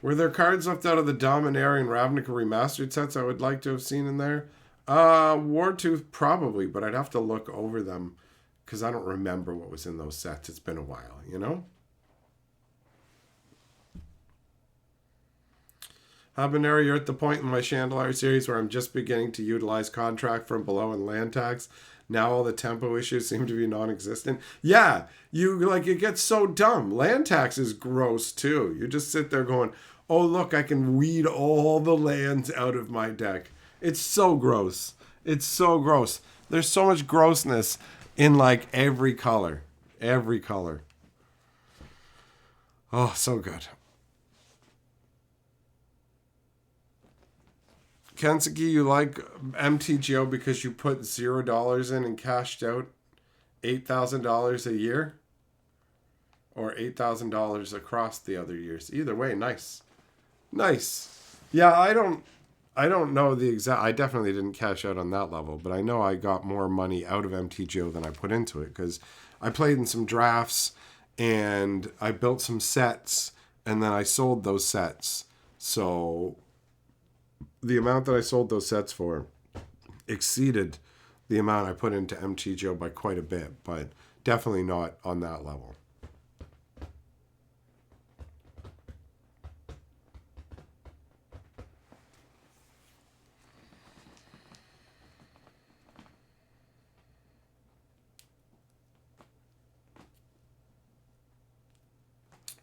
Were there cards left out of the Dominaria and Ravnica remastered sets I would like to have seen in there? Wartooth probably, but I'd have to look over them because I don't remember what was in those sets. It's been a while, you know? Habanero, you're at the point in my Chandelar series where I'm just beginning to utilize contract from below and land tax. Now all the tempo issues seem to be non-existent. Yeah, it gets so dumb. Land tax is gross too. You just sit there going, oh look, I can weed all the lands out of my deck. It's so gross. It's so gross. There's so much grossness in like every color. Every color. Oh, so good. Kensuke, you like MTGO because you put $0 in and cashed out $8,000 a year? Or $8,000 across the other years. Either way, nice. Nice. Yeah, I don't know the exact... I definitely didn't cash out on that level, but I know I got more money out of MTGO than I put into it because I played in some drafts and I built some sets and then I sold those sets. So the amount that I sold those sets for exceeded the amount I put into MTGO by quite a bit, but definitely not on that level.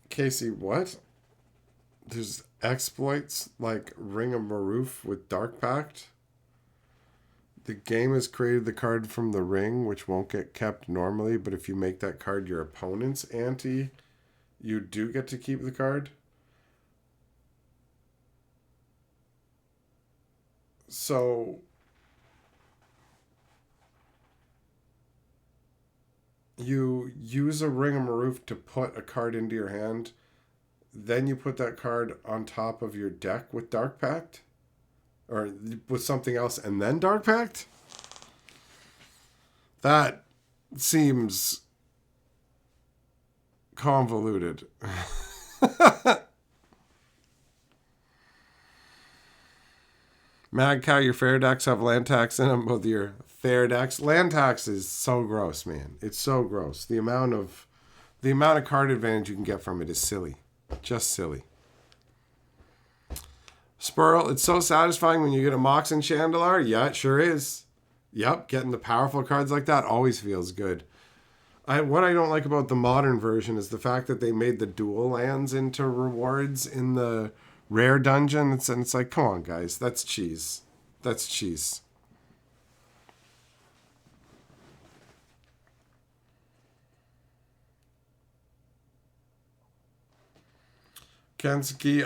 Casey, what? There's exploits like Ring of Maroof with Dark Pact? The game has created the card from the ring, which won't get kept normally, but if you make that card your opponent's ante, you do get to keep the card. So you use a Ring of Maroof to put a card into your hand, then you put that card on top of your deck with Dark Pact? Or with something else and then Dark Pact? That seems convoluted. Mad Cow, your fair decks have land tax in them with your fair decks. Land tax is so gross, man. It's so gross. The amount of card advantage you can get from it is silly. Just silly. Spurl, it's so satisfying when you get a Mox and Chandelar. Yeah, it sure is. Yep, getting the powerful cards like that always feels good. What I don't like about the modern version is the fact that they made the dual lands into rewards in the rare dungeon. It's like, come on, guys. That's cheese. That's cheese. Kensuke,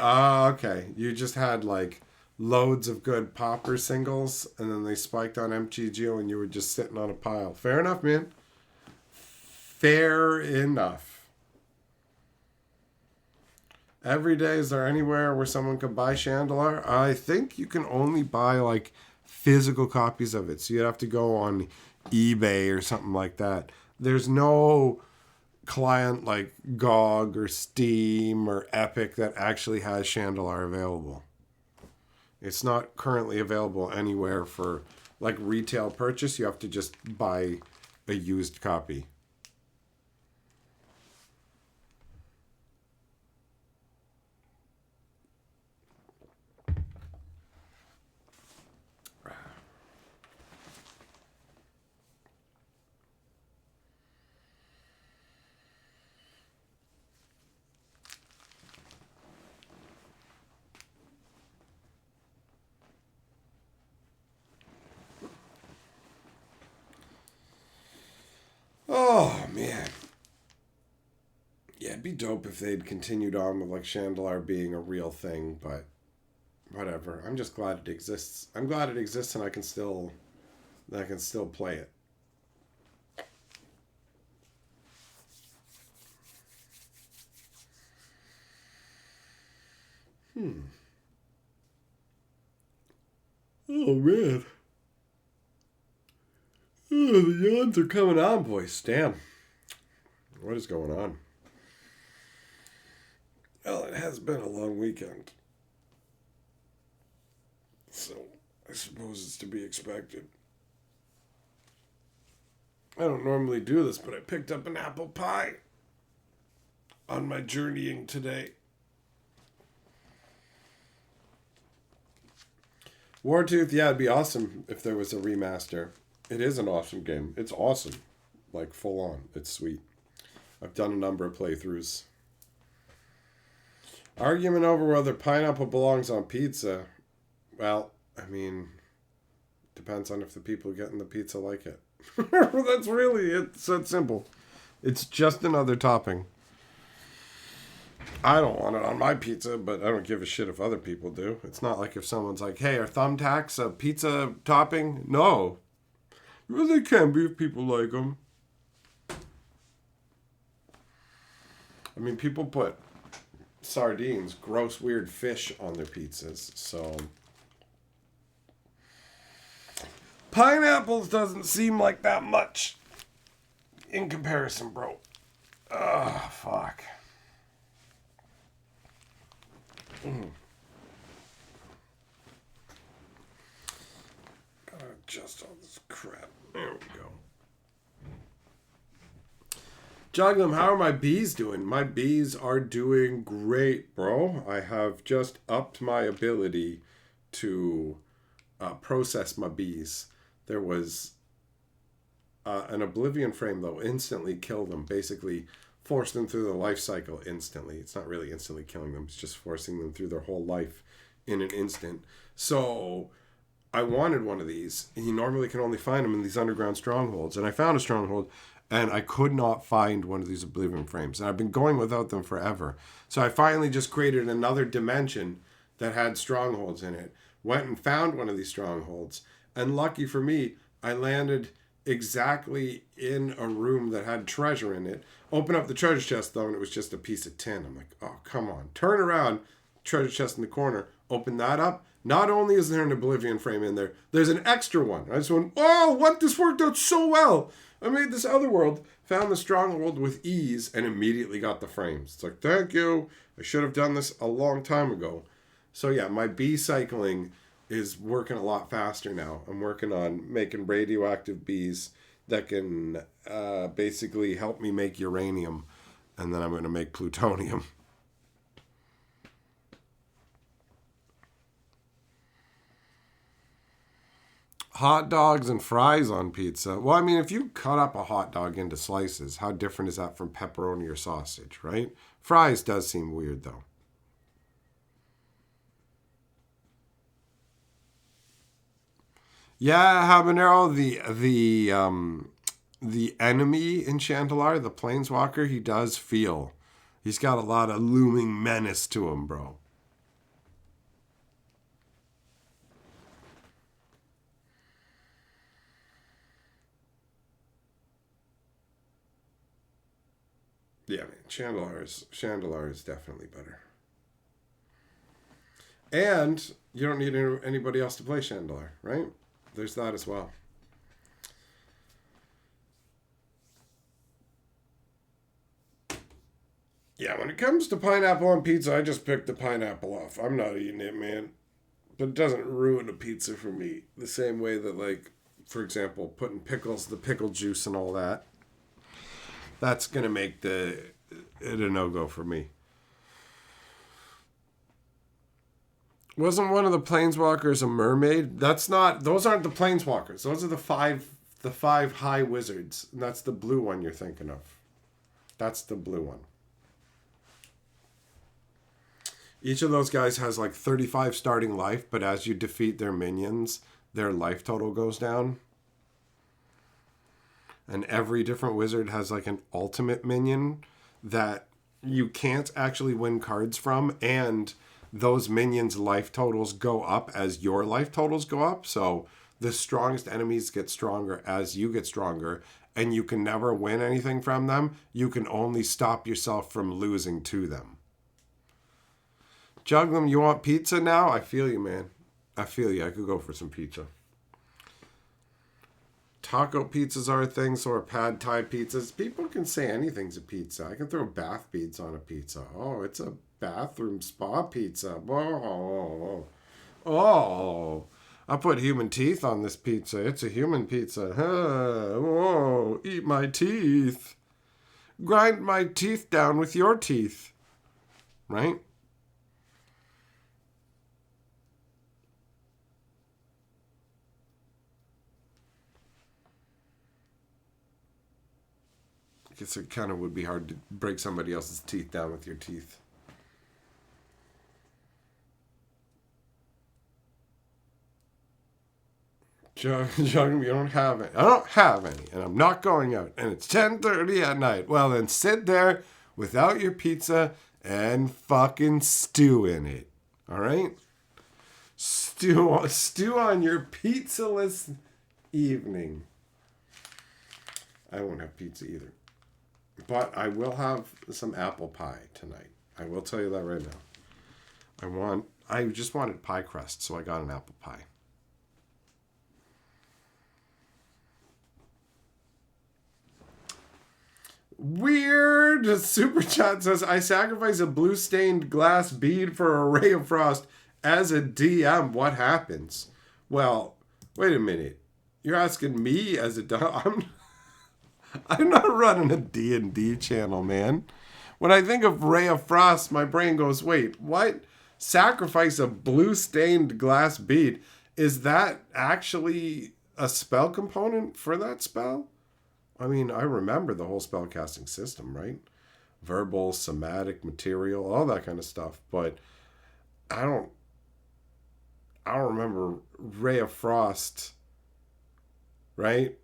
okay. You just had like loads of good popper singles, and then they spiked on MTGO, and you were just sitting on a pile. Fair enough, man. Fair enough. Every day, is there anywhere where someone could buy Shandalar? I think you can only buy like physical copies of it, so you'd have to go on eBay or something like that. There's no client like GOG or Steam or Epic that actually has Shandalar available. It's not currently available anywhere for like retail purchase. You have to just buy a used copy. it'd be dope if they'd continued on with like Shandalar being a real thing, but whatever. I'm just glad it exists. I'm glad it exists and I can still play it. Oh man. Oh, the yawns are coming on, boys. Damn. What is going on? Well, it has been a long weekend. So, I suppose it's to be expected. I don't normally do this, but I picked up an apple pie on my journeying today. Wartooth, yeah, it'd be awesome if there was a remaster. It is an awesome game. It's awesome. Like, full on. It's sweet. I've done a number of playthroughs. Argument over whether pineapple belongs on pizza. Well, I mean, depends on if the people getting the pizza like it. That's really it. It's that simple. It's just another topping. I don't want it on my pizza, but I don't give a shit if other people do. It's not like if someone's like, hey, are thumbtacks a pizza topping? No. Well, they can be if people like them. I mean, people put sardines, gross, weird fish on their pizzas, so... Pineapples doesn't seem like that much in comparison, bro. Ugh, fuck. Gotta adjust all this crap. There we go. Juggling, how are my bees doing? My bees are doing great, bro. I have just upped my ability to process my bees. There was an Oblivion frame, though, instantly killed them. Basically, forced them through the life cycle instantly. It's not really instantly killing them. It's just forcing them through their whole life in an instant. So I wanted one of these. You normally can only find them in these underground strongholds. And I found a stronghold, and I could not find one of these Oblivion frames. And I've been going without them forever. So I finally just created another dimension that had strongholds in it. Went and found one of these strongholds. And lucky for me, I landed exactly in a room that had treasure in it. Open up the treasure chest, though, and it was just a piece of tin. I'm like, oh, come on. Turn around, treasure chest in the corner. Open that up. Not only is there an Oblivion frame in there, there's an extra one. I just went, oh, what? This worked out so well. I made this other world, found the stronghold with ease, and immediately got the frames. It's like, thank you. I should have done this a long time ago. So, yeah, my bee cycling is working a lot faster now. I'm working on making radioactive bees that can basically help me make uranium, and then I'm going to make plutonium. Hot dogs and fries on pizza. Well, I mean, if you cut up a hot dog into slices, how different is that from pepperoni or sausage, right? Fries does seem weird, though. Yeah, habanero. The enemy in Chandelar, the planeswalker, he does feel. He's got a lot of looming menace to him, bro. Yeah, man, Shandalar is definitely better. And you don't need anybody else to play Shandalar, right? There's that as well. Yeah, when it comes to pineapple on pizza, I just pick the pineapple off. I'm not eating it, man. But it doesn't ruin a pizza for me. The same way that, like, for example, putting pickles, the pickle juice and all that. That's going to make it a no-go for me. Wasn't one of the planeswalkers a mermaid? Those aren't the planeswalkers. Those are the five high wizards. And that's the blue one you're thinking of. That's the blue one. Each of those guys has like 35 starting life, but as you defeat their minions, their life total goes down. And every different wizard has like an ultimate minion that you can't actually win cards from, and those minions' life totals go up as your life totals go up. So the strongest enemies get stronger as you get stronger, and you can never win anything from them. You can only stop yourself from losing to them. Juglum, you want pizza now? I feel you, man. I feel you. I could go for some pizza. Taco pizzas are a thing, so are pad thai pizzas. People can say anything's a pizza. I can throw bath beads on a pizza. Oh, it's a bathroom spa pizza. Whoa. Oh. I put human teeth on this pizza. It's a human pizza. Whoa. Eat my teeth. Grind my teeth down with your teeth. Right? I guess it kind of would be hard to break somebody else's teeth down with your teeth. Jug, you don't have any. I don't have any, and I'm not going out. And it's 10:30 at night. Well, then sit there without your pizza and fucking stew in it. All right? Stew on your pizzaless evening. I won't have pizza either. But I will have some apple pie tonight. I will tell you that right now. I just wanted pie crust, so I got an apple pie. Weird super chat says, I sacrifice a blue stained glass bead for a ray of frost as a DM. What happens? Well, wait a minute. You're asking me as a DM? I'm not running a D&D channel, man. When I think of Ray of Frost, my brain goes, wait, what? Sacrifice a blue stained glass bead. Is that actually a spell component for that spell? I mean, I remember the whole spellcasting system, right? Verbal, somatic, material, all that kind of stuff. But I don't remember Ray of Frost, right?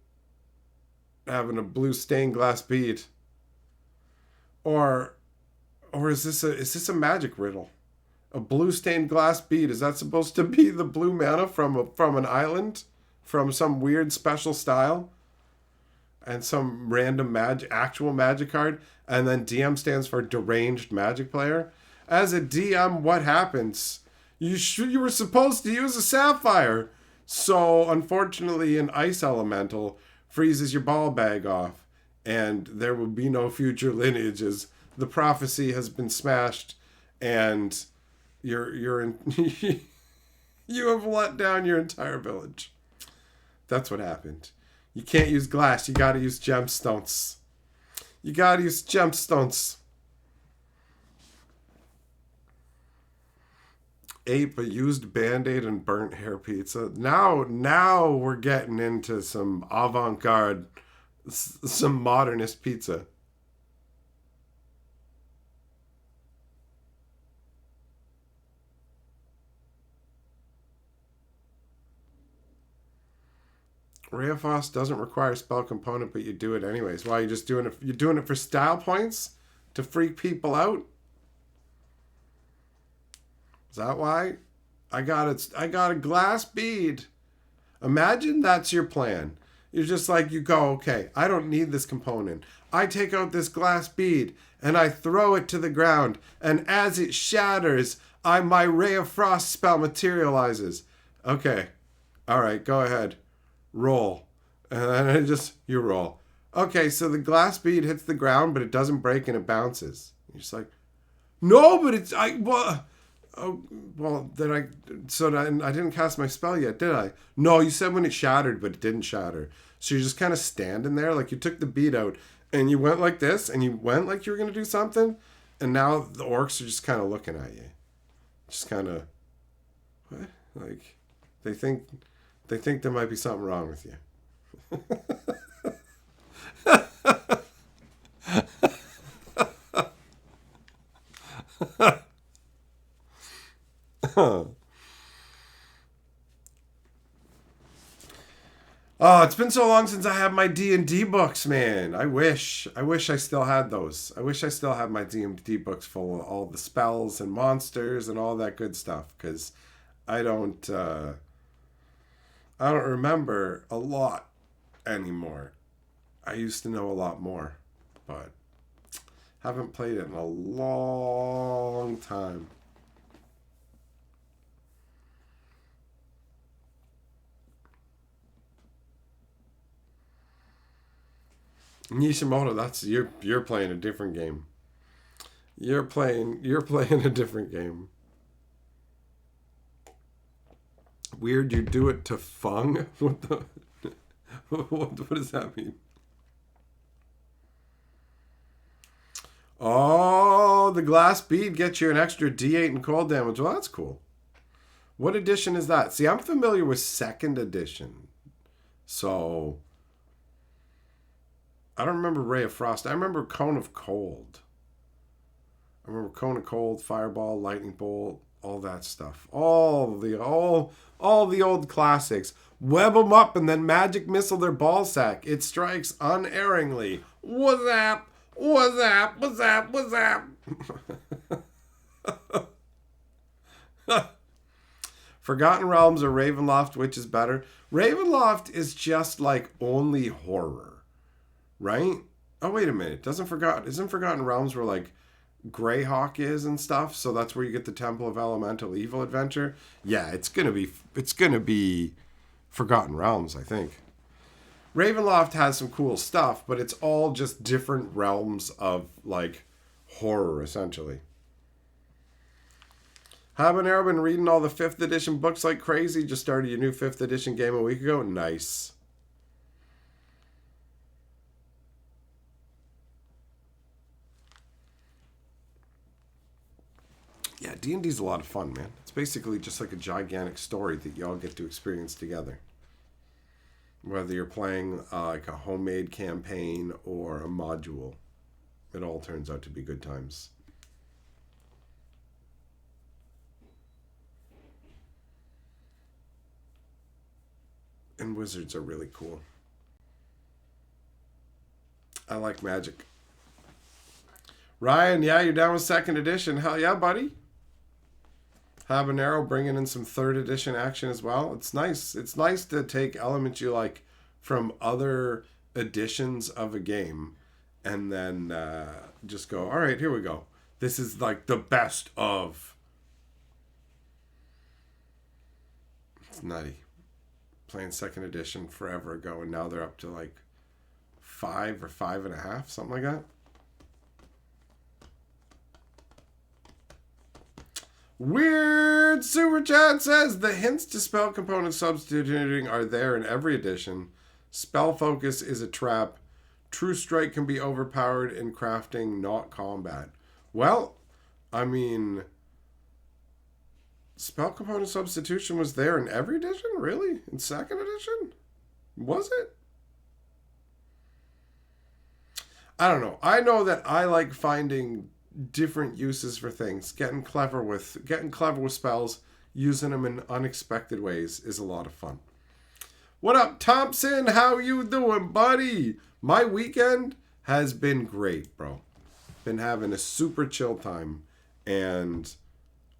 Having a blue stained glass bead. Or is this a magic riddle? A blue stained glass bead, is that supposed to be the blue mana from an island? From some weird special style? And some random actual magic card? And then DM stands for deranged magic player? As a DM, what happens? You were supposed to use a sapphire. So, unfortunately, an ice elemental freezes your ball bag off, and there will be no future lineages. The prophecy has been smashed, and you're in you have let down your entire village. That's what happened. You can't use glass, you gotta use gemstones. You gotta use gemstones. Ate a used Band-Aid and burnt hair pizza. Now we're getting into some avant-garde, some modernist pizza. Ray of Frost doesn't require a spell component, but you do it anyways. Why, you just doing it? You're doing it for style points? To freak people out? Is that why? I got a glass bead. Imagine that's your plan. You're just like, you go, okay, I don't need this component. I take out this glass bead and I throw it to the ground, and as it shatters, my Ray of Frost spell materializes. Okay. Alright, go ahead. Roll. And then you roll. Okay, so the glass bead hits the ground, but it doesn't break and it bounces. You're just like, no, but I didn't cast my spell yet, did I? No, you said when it shattered, but it didn't shatter. So you're just kind of standing there, like you took the bead out, and you went like this, and you went like you were going to do something, and now the orcs are just kind of looking at you. Just kind of, what? Like, they think there might be something wrong with you. Oh, it's been so long since I had my D&D books, man. I wish I still had those. I wish I still had my D&D books full of all the spells and monsters and all that good stuff, cuz I don't I don't remember a lot anymore. I used to know a lot more, but haven't played it in a long time. Nishimoto, that's you're playing a different game. You're playing a different game. Weird, you do it to Fung? What the what does that mean? Oh, the glass bead gets you an extra D8 in cold damage. Well, that's cool. What edition is that? See, I'm familiar with second edition. So I don't remember Ray of Frost. I remember Cone of Cold. I remember Cone of Cold, Fireball, Lightning Bolt, all that stuff. All the old classics. Web them up and then magic missile their ball sack. It strikes unerringly. What's up? What's up? What's up? What's up? Forgotten Realms or Ravenloft, which is better? Ravenloft is just like only horror, right? Oh, wait a minute. Isn't Forgotten Realms where like Greyhawk is and stuff? So that's where you get the Temple of Elemental Evil adventure. Yeah, it's gonna be Forgotten Realms, I think. Ravenloft has some cool stuff, but it's all just different realms of like horror, essentially. Habanero been reading all the 5th edition books like crazy. Just started your new 5th edition game a week ago. Nice. Yeah, D&D's a lot of fun, man. It's basically just like a gigantic story that you all get to experience together. Whether you're playing like a homemade campaign or a module, it all turns out to be good times. And wizards are really cool. I like magic. Ryan, yeah, you're down with 2nd edition. Hell yeah, buddy. Habanero bringing in some 3rd edition action as well. It's nice. It's nice to take elements you like from other editions of a game and then just go, all right, here we go. This is like the best of. It's nutty. Playing 2nd edition forever ago, and now they're up to like 5 or 5.5, something like that. Weird Super Chat says the hints to spell component substituting are there in every edition. Spell focus is a trap. True strike can be overpowered in crafting, not combat. Well, I mean, spell component substitution was there in every edition? Really? In 2nd edition? Was it? I don't know. I know that I like finding different uses for things. Getting clever with spells, using them in unexpected ways is a lot of fun. What up, Thompson? How you doing, buddy? My weekend has been great, bro. Been having a super chill time, and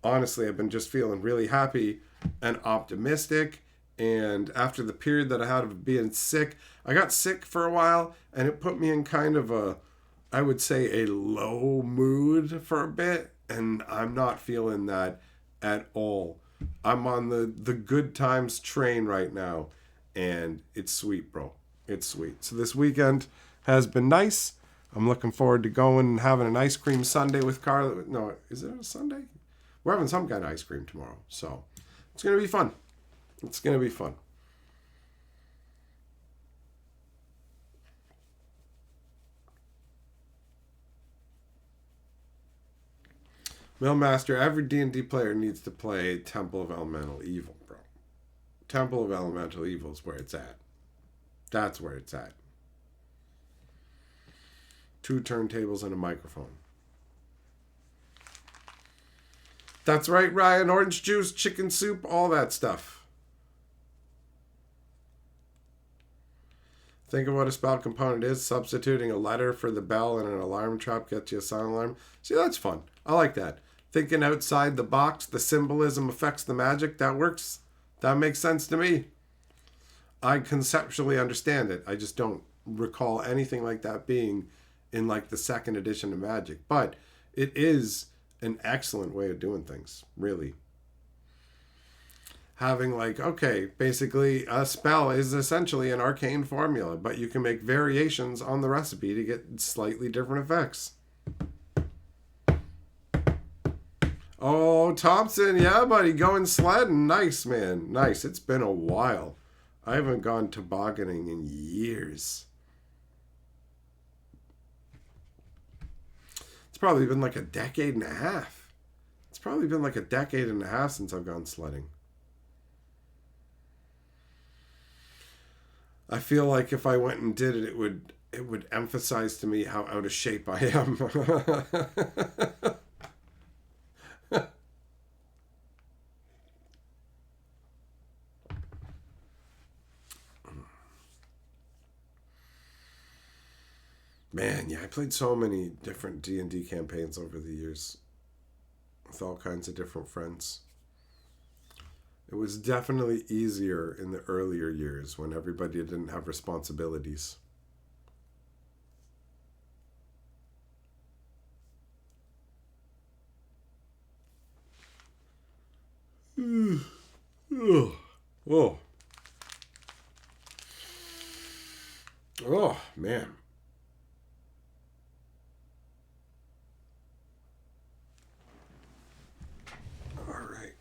honestly, I've been just feeling really happy and optimistic. And after the period that I had of being sick, I got sick for a while, and it put me in kind of a, I would say, a low mood for a bit, and I'm not feeling that at all. I'm on the good times train right now, and it's sweet, bro. It's sweet. So this weekend has been nice. I'm looking forward to going and having an ice cream sundae with Carla. No, is it a Sunday? We're having some kind of ice cream tomorrow, so it's going to be fun. It's going to be fun. Millmaster, every D&D player needs to play Temple of Elemental Evil, bro. Temple of Elemental Evil is where it's at. That's where it's at. 2 turntables and a microphone. That's right, Ryan. Orange juice, chicken soup, all that stuff. Think of what a spell component is. Substituting a letter for the bell and an alarm trap gets you a silent alarm. See, that's fun. I like that. Thinking outside the box, the symbolism affects the magic. That works. That makes sense to me. I conceptually understand it. I just don't recall anything like that being in like the second edition of Magic. But it is an excellent way of doing things, really. Having like, okay, basically a spell is essentially an arcane formula, but you can make variations on the recipe to get slightly different effects. Oh, Thompson, yeah, buddy, going sledding. Nice, man. Nice. It's been a while. I haven't gone tobogganing in years. It's probably been like a decade and a half. It's probably been like a decade and a half since I've gone sledding. I feel like if I went and did it, it would emphasize to me how out of shape I am. Man, yeah, I played so many different D&D campaigns over the years with all kinds of different friends. It was definitely easier in the earlier years when everybody didn't have responsibilities. Oh. Oh, man. All right.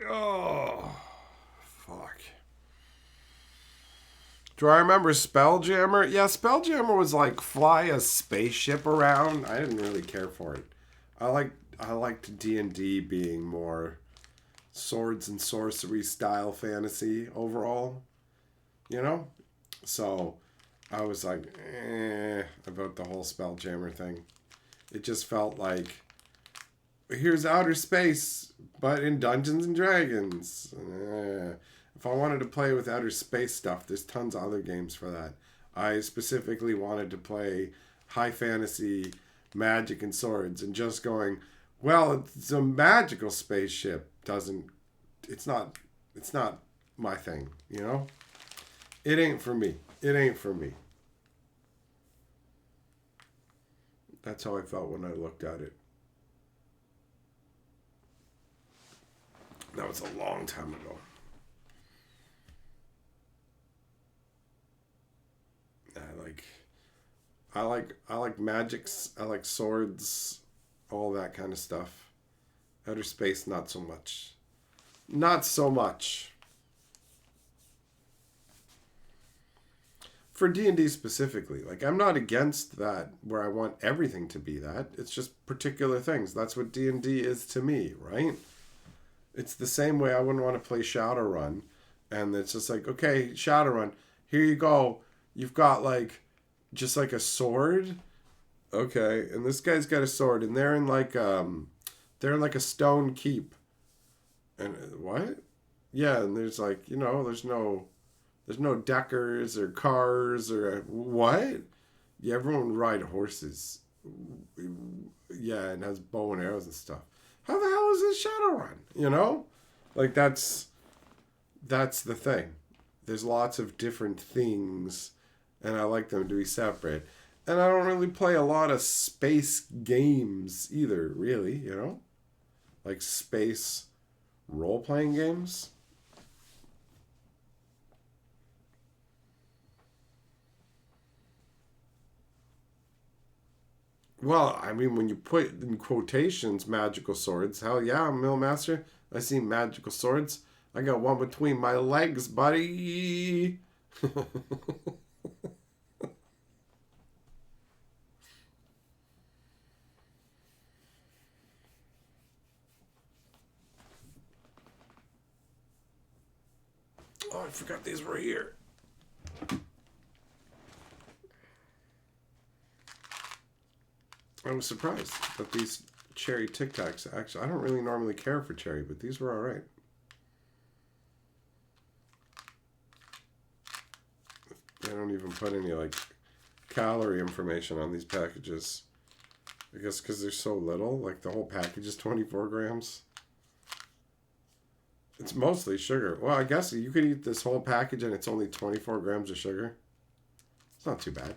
Oh, fuck. Do I remember Spelljammer? Yeah, Spelljammer was like fly a spaceship around. I didn't really care for it. I liked D&D being more swords and sorcery style fantasy overall, you know? So I was like, about the whole Spelljammer thing. It just felt like, here's outer space, but in Dungeons and Dragons. If I wanted to play with outer space stuff, there's tons of other games for that. I specifically wanted to play high fantasy magic and swords, and just going, well, it's a magical spaceship it's not my thing, you know? It ain't for me. It ain't for me. That's how I felt when I looked at it. That was a long time ago. I like magics. I like swords, all that kind of stuff. Outer space, not so much. Not so much. For D&D specifically, like, I'm not against that where I want everything to be that. It's just particular things. That's what D&D is to me, right? It's the same way I wouldn't want to play Shadowrun. And it's just like, okay, Shadowrun, here you go. You've got like just like a sword. Okay, and this guy's got a sword, and they're in like a stone keep. And what? Yeah, and there's like, you know, there's no deckers or cars or what? Yeah, everyone ride horses. Yeah, and has bow and arrows and stuff. How the hell is this Shadowrun? You know? Like that's the thing. There's lots of different things, and I like them to be separate. And I don't really play a lot of space games either, really, you know? Like space role-playing games. Well, I mean, when you put in quotations magical swords, hell yeah, I'm Millmaster. I see magical swords. I got one between my legs, buddy. Oh, I forgot these were here. I was surprised that these cherry Tic Tacs, actually, I don't really normally care for cherry, but these were alright. They don't even put any, like, calorie information on these packages. I guess because they're so little. Like, the whole package is 24 grams. It's mostly sugar. Well, I guess you could eat this whole package and it's only 24 grams of sugar. It's not too bad.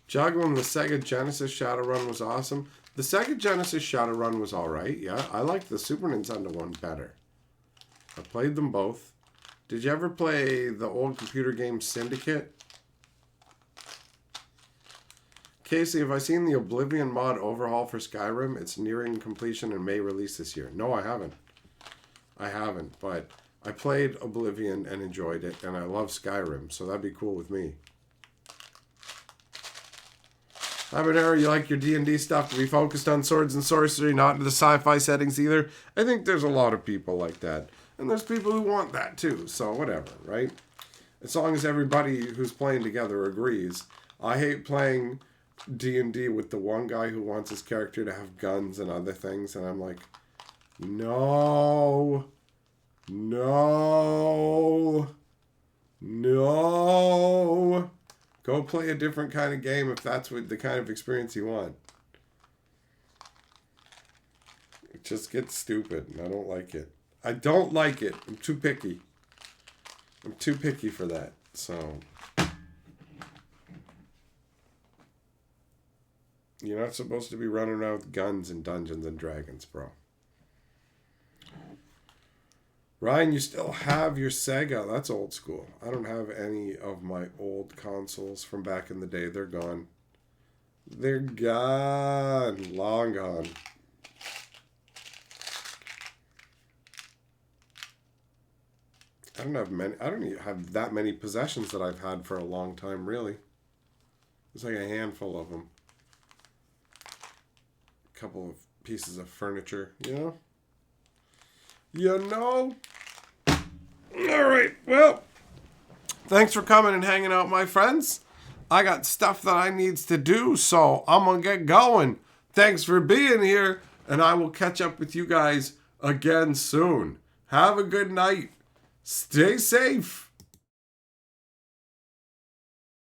Juggling the Sega Genesis Shadowrun was awesome. The Sega Genesis Shadowrun was alright, yeah. I liked the Super Nintendo one better. I played them both. Did you ever play the old computer game Syndicate? Casey, have I seen the Oblivion mod overhaul for Skyrim? It's nearing completion and may release this year. No, I haven't. I haven't, but I played Oblivion and enjoyed it, and I love Skyrim, so that'd be cool with me. Habanero, you like your D&D stuff to be focused on swords and sorcery, not into the sci-fi settings either? I think there's a lot of people like that. And there's people who want that too, so whatever, right? As long as everybody who's playing together agrees. I hate playing D&D with the one guy who wants his character to have guns and other things, and I'm like, no, no, no. Go play a different kind of game if that's what the kind of experience you want. It just gets stupid, and I don't like it. I don't like it. I'm too picky. I'm too picky for that. So, you're not supposed to be running around with guns in Dungeons and Dragons, bro. Ryan, you still have your Sega. That's old school. I don't have any of my old consoles from back in the day. They're gone. They're gone. Long gone. I don't even have that many possessions that I've had for a long time, really. It's like a handful of them. A couple of pieces of furniture, you know? You know? Alright, well, thanks for coming and hanging out, my friends. I got stuff that I needs to do, so I'm going to get going. Thanks for being here, and I will catch up with you guys again soon. Have a good night. Stay safe.